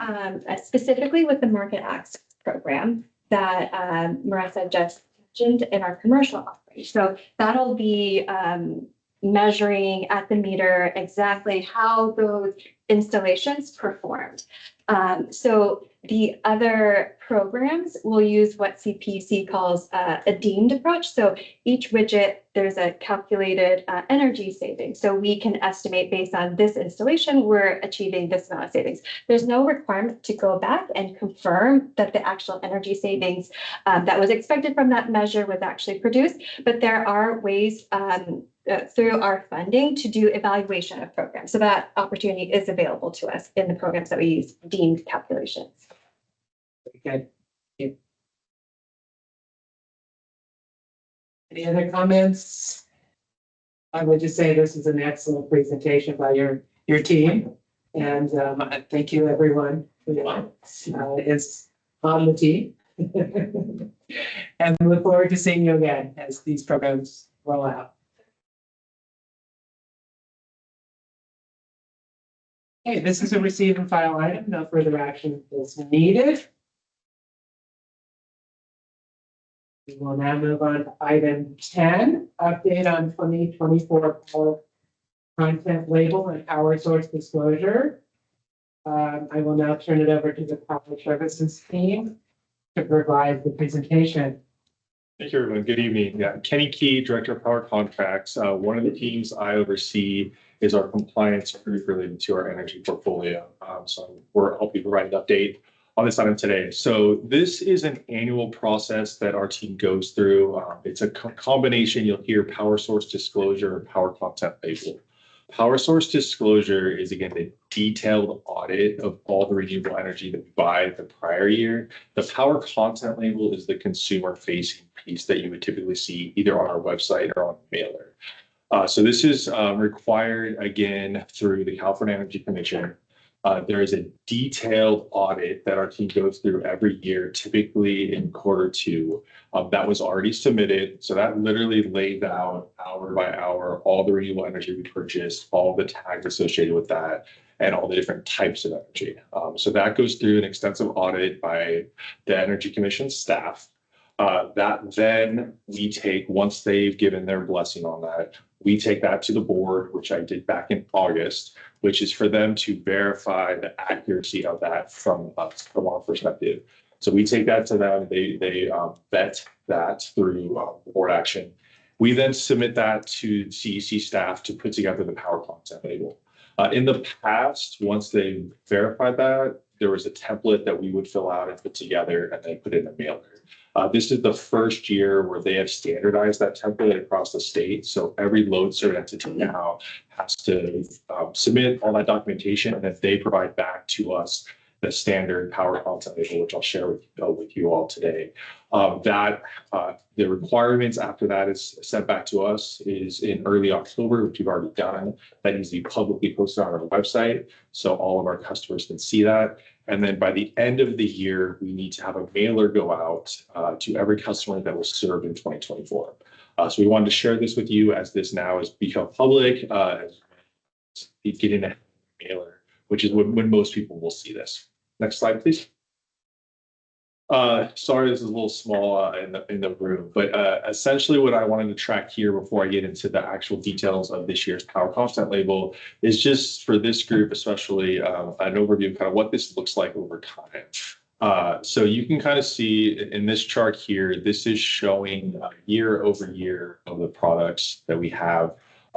specifically with the market access program that Marissa just mentioned in our commercial offering. So that'll be measuring at the meter exactly how those installations performed. So the other programs will use what CPC calls a deemed approach. So each widget, there's a calculated energy savings. So we can estimate based on this installation, we're achieving this amount of savings. There's no requirement to go back and confirm that the actual energy savings that was expected from that measure was actually produced, but there are ways through our funding to do evaluation of programs. So that opportunity is available to us in the programs that we use deemed calculations. Very good. Any other comments? I would just say this is an excellent presentation by your team. And thank you, everyone who is on the team. And look forward to seeing you again as these programs roll out. Okay, this is a receive and file item. No further action is needed. We will now move on to item 10, update on 2024 power content label and power source disclosure. I will now turn it over to the public services team to provide the presentation. Thank you, everyone. Good evening. Yeah, Kenny Key, Director of Power Contracts. One of the teams I oversee is our compliance group related to our energy portfolio. So I'll be providing an update on this item today. So this is an annual process that our team goes through. It's a combination. You'll hear power source disclosure and power content label. Power source disclosure is again the detailed audit of all the renewable energy that we buy the prior year. The power content label is the consumer facing piece that you would typically see either on our website or on the mailer. So this is required again through the California Energy Commission. There is a detailed audit that our team goes through every year, typically in Q2. That was already submitted. So that literally laid out hour by hour all the renewable energy we purchased, all the tags associated with that, and all the different types of energy. So that goes through an extensive audit by the Energy Commission staff. That then we take, once they've given their blessing on that, we take that to the board, which I did back in August, which is for them to verify the accuracy of that from us, from our perspective. So we take that to them, they vet that through board action. We then submit that to CEC staff to put together the power content label. In the past, once they verified that, there was a template that we would fill out and put together and then put in a mailer. This is the first year where they have standardized that template across the state. So every load cert entity now has to submit all that documentation, and then they provide back to us the standard power content label, which I'll share with you all today. The requirements after that is sent back to us is in early October, which we've already done. That needs to be publicly posted on our website, so all of our customers can see that. And then by the end of the year, we need to have a mailer go out to every customer that was served in 2024. So we wanted to share this with you as this now has become public, getting a mailer, which is when most people will see this. Next slide, please. Sorry, this is a little small in the room, but essentially what I wanted to track here before I get into the actual details of this year's power content label is just for this group, especially an overview of kind of what this looks like over time. So you can kind of see in this chart here, this is showing year over year of the products that we have,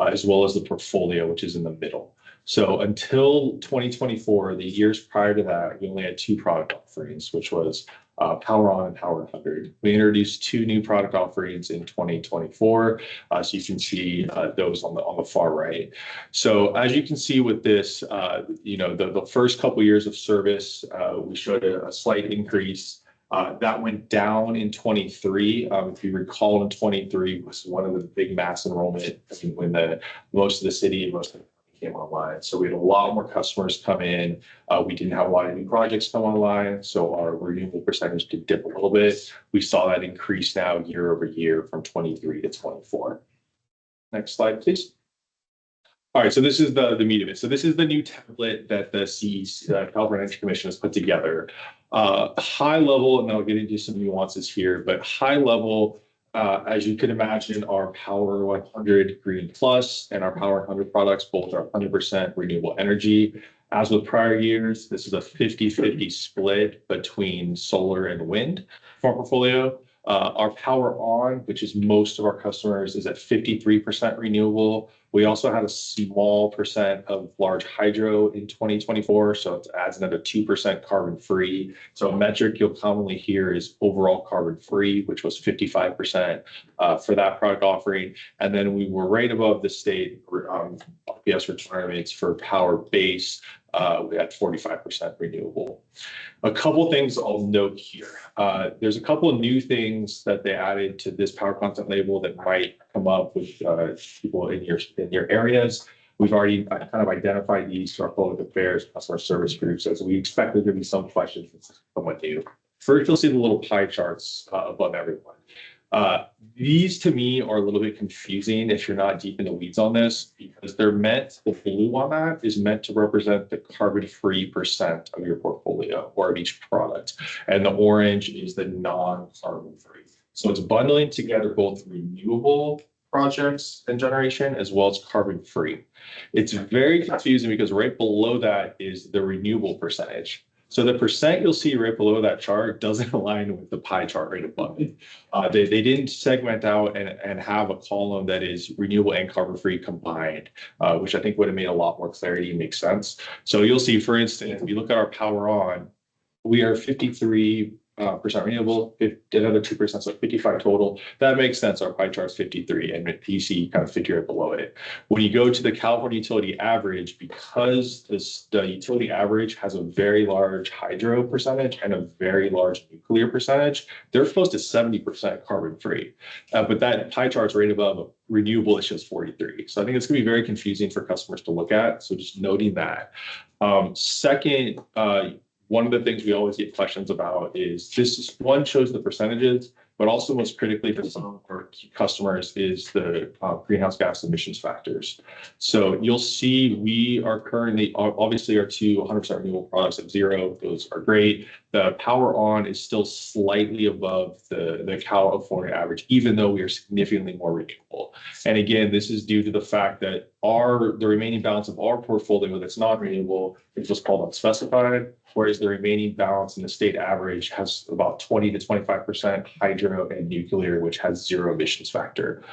as well as the portfolio, which is in the middle. So until 2024, the years prior to that, we only had two product offerings, which was Power On and Power 100. We introduced two new product offerings in 2024. So you can see those on the far right. So as you can see with this, the first couple years of service, we showed a slight increase. That went down in 23. If you recall, in 23 was one of the big mass enrollment when most of the city and most of the came online. So we had a lot more customers come in. We didn't have a lot of new projects come online. So our renewable percentage did dip a little bit. We saw that increase now year over year from 23 to 24. Next slide, please. All right, so this is the meat of it. So this is the new template that the California Energy Commission has put together. High level, and I'll get into some nuances here, but high level, as you can imagine, our Power 100 Green Plus and our Power 100 products both are 100% renewable energy. As with prior years, this is a 50-50 split between solar and wind for our portfolio. Our Power On, which is most of our customers, is at 53% renewable. We also had a small percent of large hydro in 2024, so it adds another 2% carbon free. So a metric you'll commonly hear is overall carbon free, which was 55% for that product offering. And then we were right above the state RPS requirements for Power Base. We had 45% renewable. A couple things I'll note here. There's a couple of new things that they added to this power content label that might come up with people in your areas. We've already kind of identified these to our public affairs, customer service groups, as we expect there to be some questions that's somewhat new. First, you'll see the little pie charts above everyone. These to me are a little bit confusing if you're not deep in the weeds on this, because the blue on that is meant to represent the carbon-free percent of your portfolio or of each product. And the orange is the non-carbon free. So it's bundling together both renewable projects and generation as well as carbon free. It's very confusing because right below that is the renewable percentage. So the percent you'll see right below that chart doesn't align with the pie chart right above it. They didn't segment out and have a column that is renewable and carbon-free combined, which I think would have made a lot more clarity and make sense. So you'll see, for instance, if you look at our Power On, we are 53% percent renewable, another 2%, so 55 total. That makes sense. Our pie chart's 53, and you see kind of figure it below it. When you go to the California utility average, because the utility average has a very large hydro percentage and a very large nuclear percentage, they're close to 70% carbon free. But that pie chart's right above renewable, it's just 43. So I think it's going to be very confusing for customers to look at. So just noting that. Second, one of the things we always get questions about is one shows the percentages, but also most critically for some of our customers is the greenhouse gas emissions factors. So you'll see we are currently, obviously our two 100% renewable products at zero, those are great. The Power On is still slightly above the California average, even though we are significantly more renewable. And again, this is due to the fact that the remaining balance of our portfolio that's not renewable is what's called unspecified, whereas the remaining balance in the state average has about 20 to 25% hydro and nuclear, which has zero emissions factor.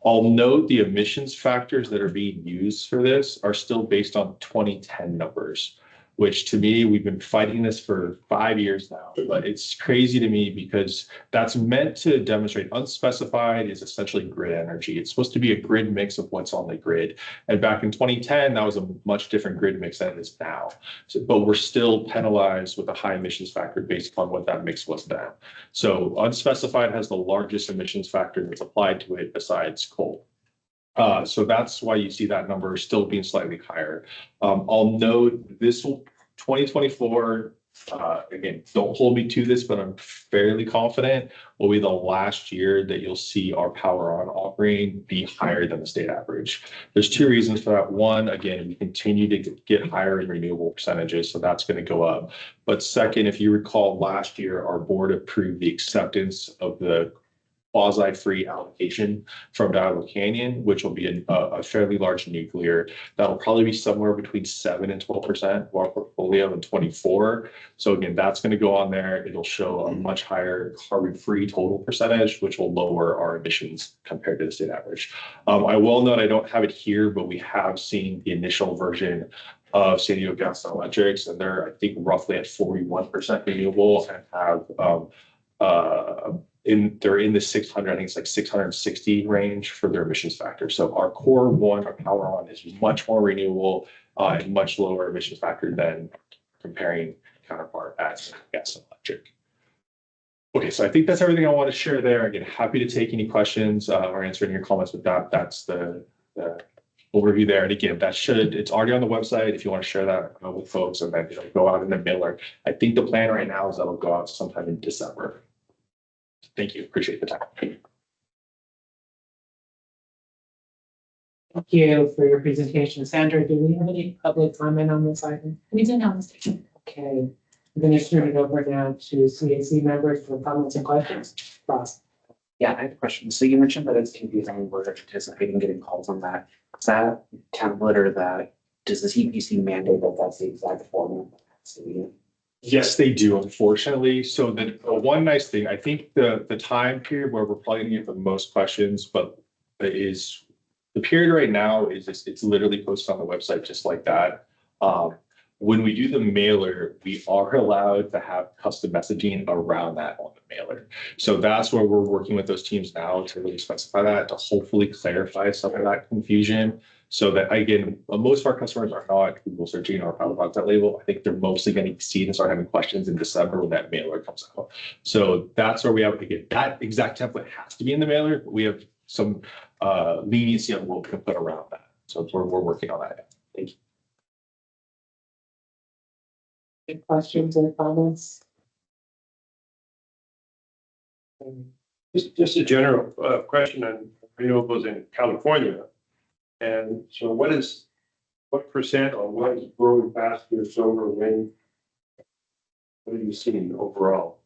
I'll note the emissions factors that are being used for this are still based on 2010 numbers, which to me, we've been fighting this for 5 years now, but it's crazy to me because that's meant to demonstrate unspecified is essentially grid energy. It's supposed to be a grid mix of what's on the grid. And back in 2010, that was a much different grid mix than it is now. So, but we're still penalized with a high emissions factor based upon what that mix was then. So unspecified has the largest emissions factor that's applied to it besides coal. So that's why you see that number still being slightly higher. I'll note this will 2024, again, don't hold me to this, but I'm fairly confident will be the last year that you'll see our Power On offering be higher than the state average. There's two reasons for that. One, again, we continue to get higher in renewable percentages, so that's going to go up. But second, if you recall last year, our board approved the acceptance of the quasi-free allocation from Diablo Canyon, which will be a fairly large nuclear. That'll probably be somewhere between 7 and 12% of our portfolio in 24. So again, that's going to go on there. It'll show a much higher carbon-free total percentage, which will lower our emissions compared to the state average. I will note, I don't have it here, but we have seen the initial version of San Diego Gas and Electrics, and they're, I think, roughly at 41% renewable and have they're in the 600, I think it's like 660 range for their emissions factor. So our core one, our Power On, is much more renewable and much lower emissions factor than comparing counterpart at Gas and Electric. Okay, so I think that's everything I want to share there. Again, happy to take any questions or answer any of your comments with that. That's the overview there. And again, it's already on the website if you want to share that with folks, and then it'll go out in the mailer. I think the plan right now is that'll go out sometime in December. Thank you. Appreciate the time. Thank you for your presentation. Sandra, do we have any public comment on this item? We do now, Mr. Okay, I'm going to turn it over now to CAC members for comments and questions. Ross. Yeah, I have a question. So you mentioned that it's confusing. We're anticipating getting calls on that. Is that template or that, does the CPC mandate that that's the exact format? Yes, they do, unfortunately. So the one nice thing, I think the time period where we're probably gonna get the most questions, but is the period right now is it's literally posted on the website just like that. When we do the mailer, we are allowed to have custom messaging around that on the mailer. So that's where we're working with those teams now to really specify that, to hopefully clarify some of that confusion. So that, again, most of our customers are not Google searching our Power Content label. I think they're mostly going to see and start having questions in December when that mailer comes out. So that's where we have to get that exact template has to be in the mailer, but we have some leniency on what we can put around that. So we're working on that. Thank you. Any questions or comments? Just a general question on renewables in California. And so what percent or what is growing faster, solar, wind? What are you seeing overall?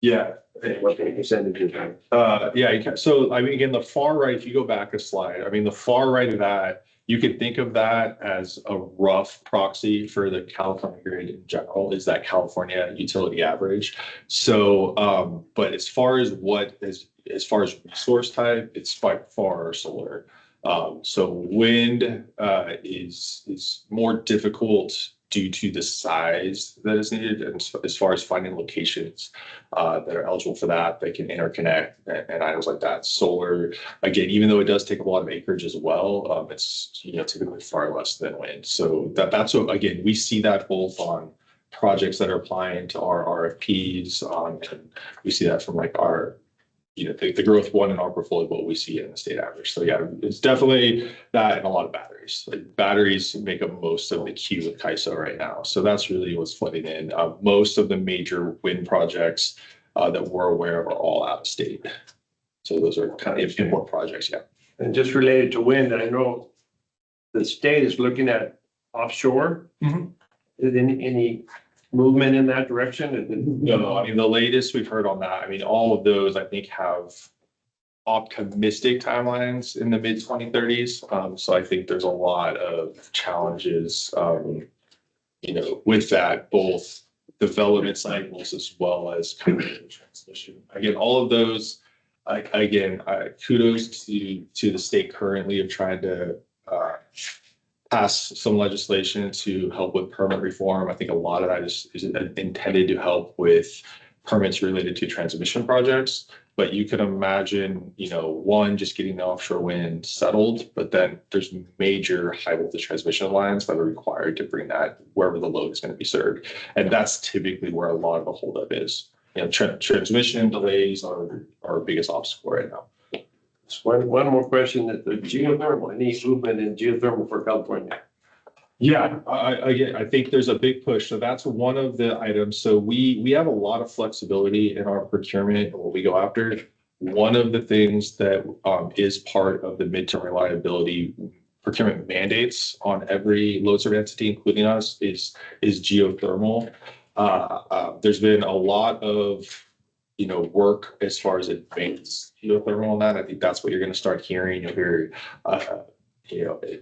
Yeah. And what the percentage is? Yeah. So, I mean, again, the far right, if you go back a slide, I mean, the far right of that, you can think of that as a rough proxy for the California grid in general, is that California utility average. So, but as far as resource type, it's by far solar. So wind is more difficult due to the size that is needed, and as far as finding locations that are eligible for that, they can interconnect and items like that. Solar, again, even though it does take up a lot of acreage as well, it's typically far less than wind. So that's what, again, we see that both on projects that are applying to our RFPs, and we see that from like our the growth one in our portfolio, what we see in the state average. So yeah, it's definitely that and a lot of batteries. Like batteries make up most of the queue with CAISO right now. So that's really what's flooding in. Most of the major wind projects that we're aware of are all out of state. So those are kind of import projects, yeah. And just related to wind, I know the state is looking at offshore. Mm-hmm. Is any movement in that direction? No, I mean, the latest we've heard on that, I mean, all of those, I think, have optimistic timelines in the mid 2030s. So I think there's a lot of challenges, with that, both development cycles as well as kind of transmission. Again, all of those, kudos to the state currently of trying to pass some legislation to help with permit reform. I think a lot of that is intended to help with permits related to transmission projects. But you can imagine, one, just getting the offshore wind settled, but then there's major high voltage transmission lines that are required to bring that wherever the load is going to be served. And that's typically where a lot of the holdup is. Transmission delays are our biggest obstacle right now. One more question, that the geothermal, any movement in geothermal for California? Yeah, I think there's a big push. So that's one of the items. So we have a lot of flexibility in our procurement and what we go after. One of the things that is part of the midterm reliability procurement mandates on every load serving entity, including us, is geothermal. There's been a lot of work as far as advanced geothermal on that. I think that's what you're going to start hearing. You'll hear,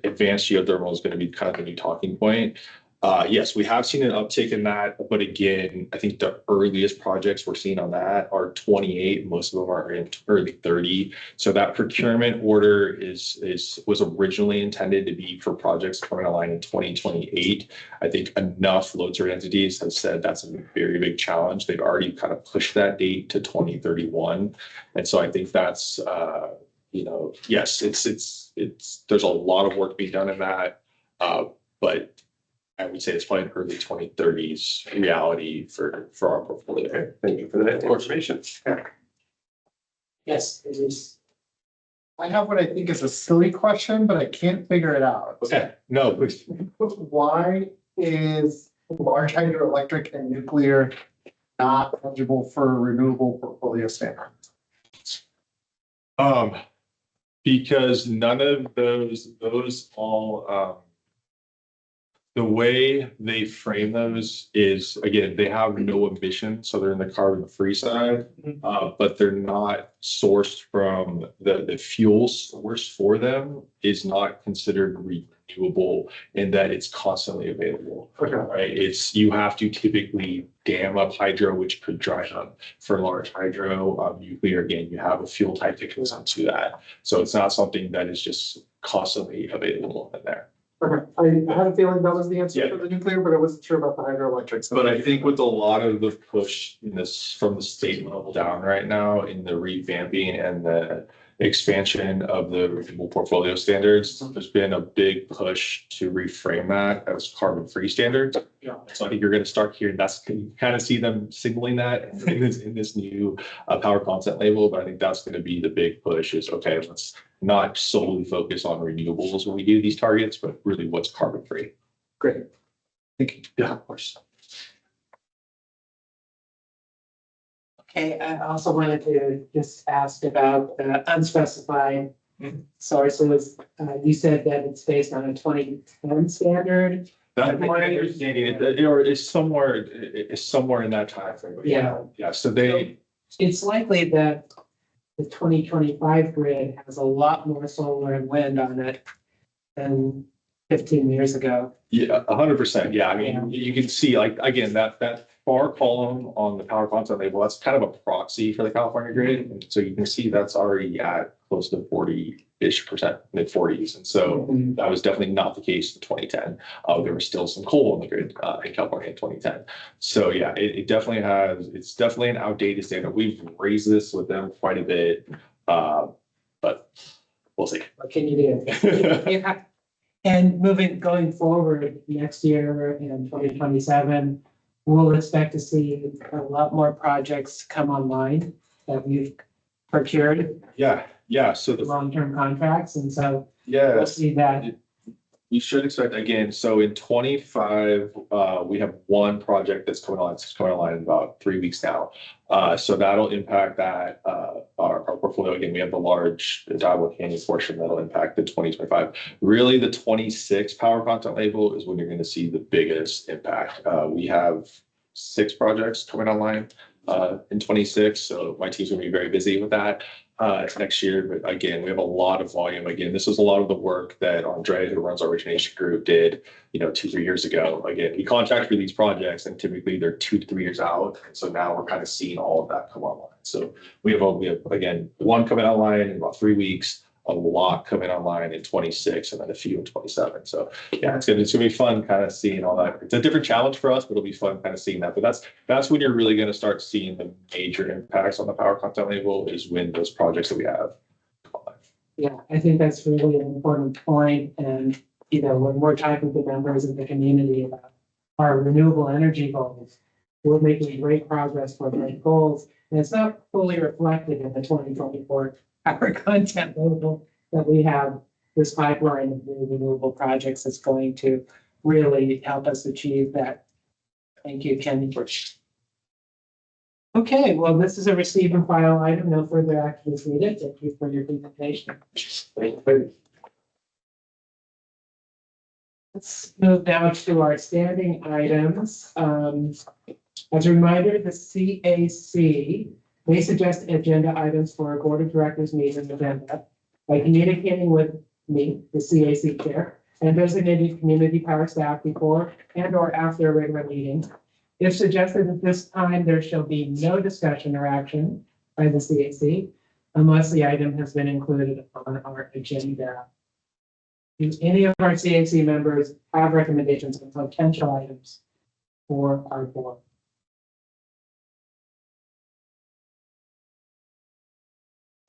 advanced geothermal is going to be kind of the new talking point. Yes, we have seen an uptick in that, but again, I think the earliest projects we're seeing on that are 28. Most of them are in early 30. So that procurement order was originally intended to be for projects coming online in 2028. I think enough load serving entities have said that's a very big challenge. They've already kind of pushed that date to 2031, and so I think that's yes, it's there's a lot of work being done in that, but I would say it's probably an early 2030s reality for our portfolio. Okay, thank you for that information. Yes, it is. I have what I think is a silly question, but I can't figure it out. Okay, no, please. Why is large hydroelectric and nuclear not eligible for renewable portfolio standards? Because none of those all, the way they frame those is, again, they have no emissions, so they're in the carbon free side, but they're not sourced from the fuel source for them is not considered renewable in that it's constantly available. Okay. Right? You have to typically dam up hydro, which could dry up. For large hydro, nuclear, again, you have a fuel type that goes onto that. So it's not something that is just constantly available in there. Okay, I had a feeling that was the answer for the nuclear, but I wasn't sure about the hydroelectric. But I think with a lot of the push in this from the state level down right now in the revamping and the expansion of the renewable portfolio standards, there's been a big push to reframe that as carbon-free standards. Yeah. So I think you're going to start hearing you kind of see them signaling that in this new power content label. But I think that's going to be the big push is, okay, let's not solely focus on renewables when we do these targets, but really what's carbon-free. Great. Thank you. Yeah, of course. Okay, I also wanted to just ask about unspecified sources. You said that it's based on a 2010 standard. That's my understanding, or it's somewhere in that time frame. Yeah. Yeah, so It's likely that the 2025 grid has a lot more solar and wind on it than 15 years ago. Yeah, 100%. Yeah, I mean, you can see, like, again, that far column on the power content label, that's kind of a proxy for the California grid. And so you can see that's already at close to 40-ish%, mid-40s. And so that was definitely not the case in 2010. There was still some coal on the grid in California in 2010. So yeah, it's definitely an outdated standard. We've raised this with them quite a bit, but we'll see. What can you do? Yeah. And going forward next year in 2027, we'll expect to see a lot more projects come online that we've procured. Yeah. So the long-term contracts, and so yeah, we'll see that. you should expect again. So in 25, we have one project that's coming on. It's coming online in about 3 weeks now. So that'll impact that our portfolio. Again, we have the large Diablo Canyon portion that'll impact the 2025. Really, the 26 power content label is when you're going to see the biggest impact. We have 6 projects coming online in 26. So my team's going to be very busy with that next year. But again, we have a lot of volume. Again, this is a lot of the work that Andre, who runs our origination group, did, 2-3 years ago. Again, we contract for these projects and typically they're 2 to 3 years out. And so now we're kind of seeing all of that come online. So we have again, one coming online in about 3 weeks, a lot coming online in 26, and then a few in 27. So yeah, it's gonna be fun kind of seeing all that. It's a different challenge for us, but it'll be fun kind of seeing that. But that's when you're really going to start seeing the major impacts on the power content label, is when those projects that we have come alive. Yeah, I think that's really an important point. And, when we're talking to members of the community about our renewable energy goals, we're making great progress for those goals. And it's not fully reflected in the 2024 power content label that we have this pipeline of new renewable projects that's going to really help us achieve that. Thank you, Kenny. Okay, well, this is a receive and file item. No further action is needed. Thank you for your presentation. Let's move now to our standing items. As a reminder, the CAC may suggest agenda items for a board of directors meeting agenda by communicating with me, the CAC chair, and designated community power staff before and or after a regular meeting. If suggested at this time, there shall be no discussion or action by the CAC unless the item has been included on our agenda. Do any of our CAC members have recommendations on potential items for our board?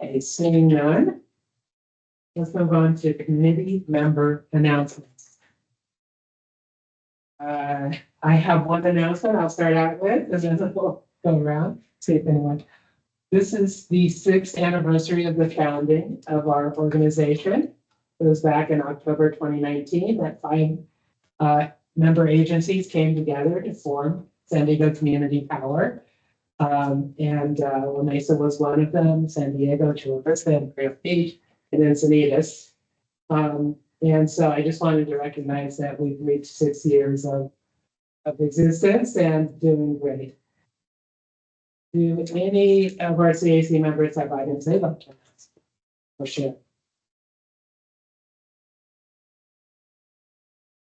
Okay, seeing none, let's move on to committee member announcements. I have one announcement I'll start out with, and then we'll go around, see if anyone. This is the 6th anniversary of the founding of our organization. It was back in October 2019 that 5 member agencies came together to form San Diego Community Power. La Mesa was one of them, San Diego, Chula Vista, and Creo Beach, and Encinitas. And so I just wanted to recognize that we've reached 6 years of existence and doing great. Do any of our CAC members have items they'd like to ask or share?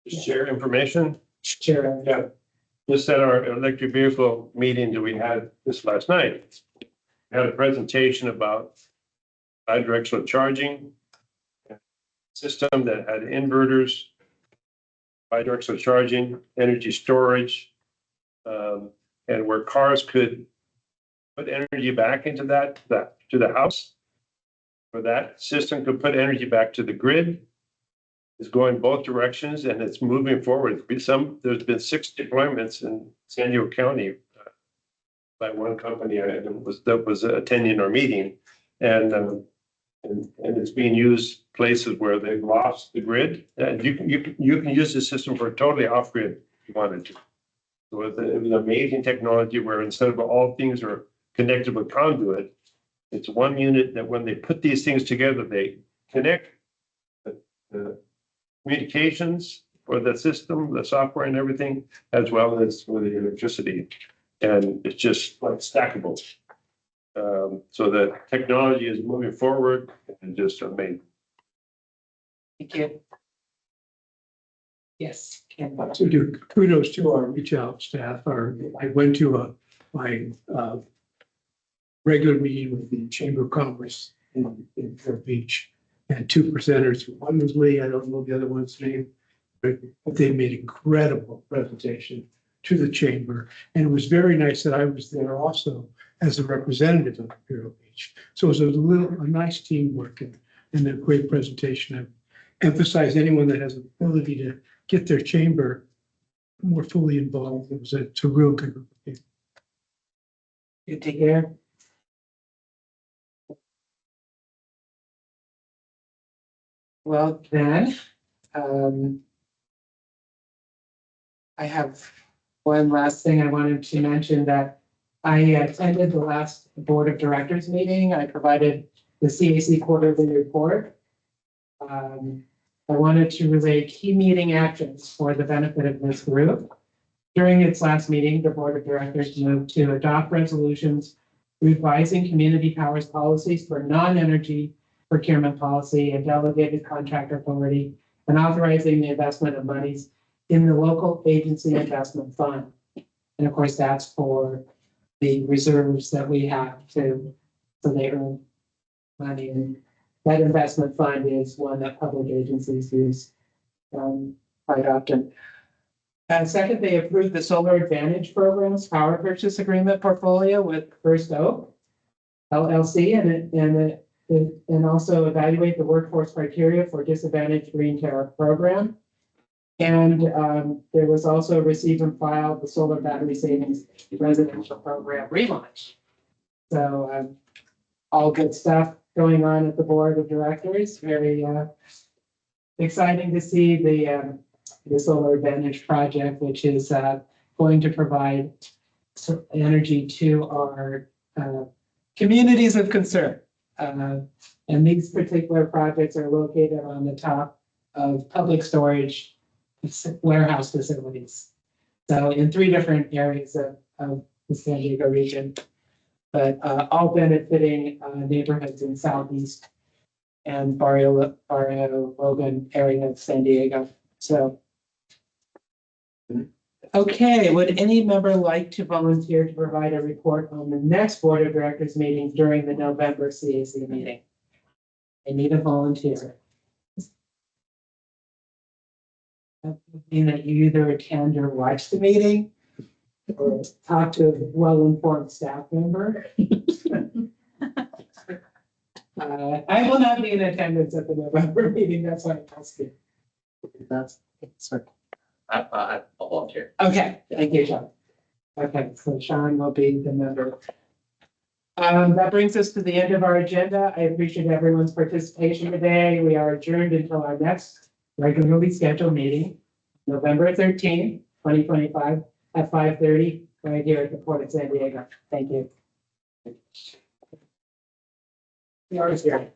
Share information? Sure. Yeah. Just at our electric vehicle meeting that we had this last night, we had a presentation about bidirectional charging system that had inverters, bidirectional charging, energy storage, and where cars could put energy back into to the house, where that system could put energy back to the grid. Is going both directions, and it's moving forward. There's been 6 deployments in San Diego County by one company that was attending our meeting, and it's being used places where they've lost the grid. And you can use the system for totally off grid if you wanted to. So it was amazing technology where instead of all things are connected with conduit, it's one unit that when they put these things together, they connect the communications for the system, the software and everything, as well as for the electricity. And it's just like stackable. So the technology is moving forward and just amazing. Thank you. Yes. Ken. So kudos to our reach out staff. I went to my regular meeting with the Chamber of Commerce in Vero Beach. And two presenters, one was Lee, I don't know the other one's name, but they made incredible presentation to the chamber. And it was very nice that I was there also as a representative of Vero Beach. So it was a nice teamwork and a great presentation. I emphasize anyone that has the ability to get their chamber more fully involved. It's a real good group of people. Good to hear. Well, then, I have one last thing I wanted to mention, that I attended the last Board of Directors meeting. I provided the CAC quarterly report. I wanted to relay key meeting actions for the benefit of this group. During its last meeting, the Board of Directors moved to adopt resolutions revising community powers policies for non-energy procurement policy and delegated contract authority, and authorizing the investment of monies in the local agency investment fund. And of course, that's for the reserves that we have so they earn money. And that investment fund is one that public agencies use quite often. Second, they approved the Solar Advantage Program's power purchase agreement portfolio with First Oak LLC, and also evaluate the workforce criteria for disadvantaged green tariff program. And there was also receive and file the solar battery savings residential program relaunch. So all good stuff going on at the Board of Directors. Very exciting to see the Solar Advantage project, which is going to provide energy to our communities of concern. And these particular projects are located on the top of public storage warehouse facilities. So in 3 different areas of the San Diego region, but all benefiting neighborhoods in Southeast and Barrio Logan area of San Diego. So, okay, would any member like to volunteer to provide a report on the next Board of Directors meeting during the November CAC meeting? I need a volunteer. That would mean that you either attend or watch the meeting or talk to a well-informed staff member. I will not be in attendance at the November meeting. That's why I'm asking. That's sorry. I'll volunteer. Okay, thank you, Sean. Okay, so Sean will be the member. That brings us to the end of our agenda. I appreciate everyone's participation today. We are adjourned until our next regularly scheduled meeting, November 13th, 2025 at 5:30, right here at the Port of San Diego. Thank you. We are here.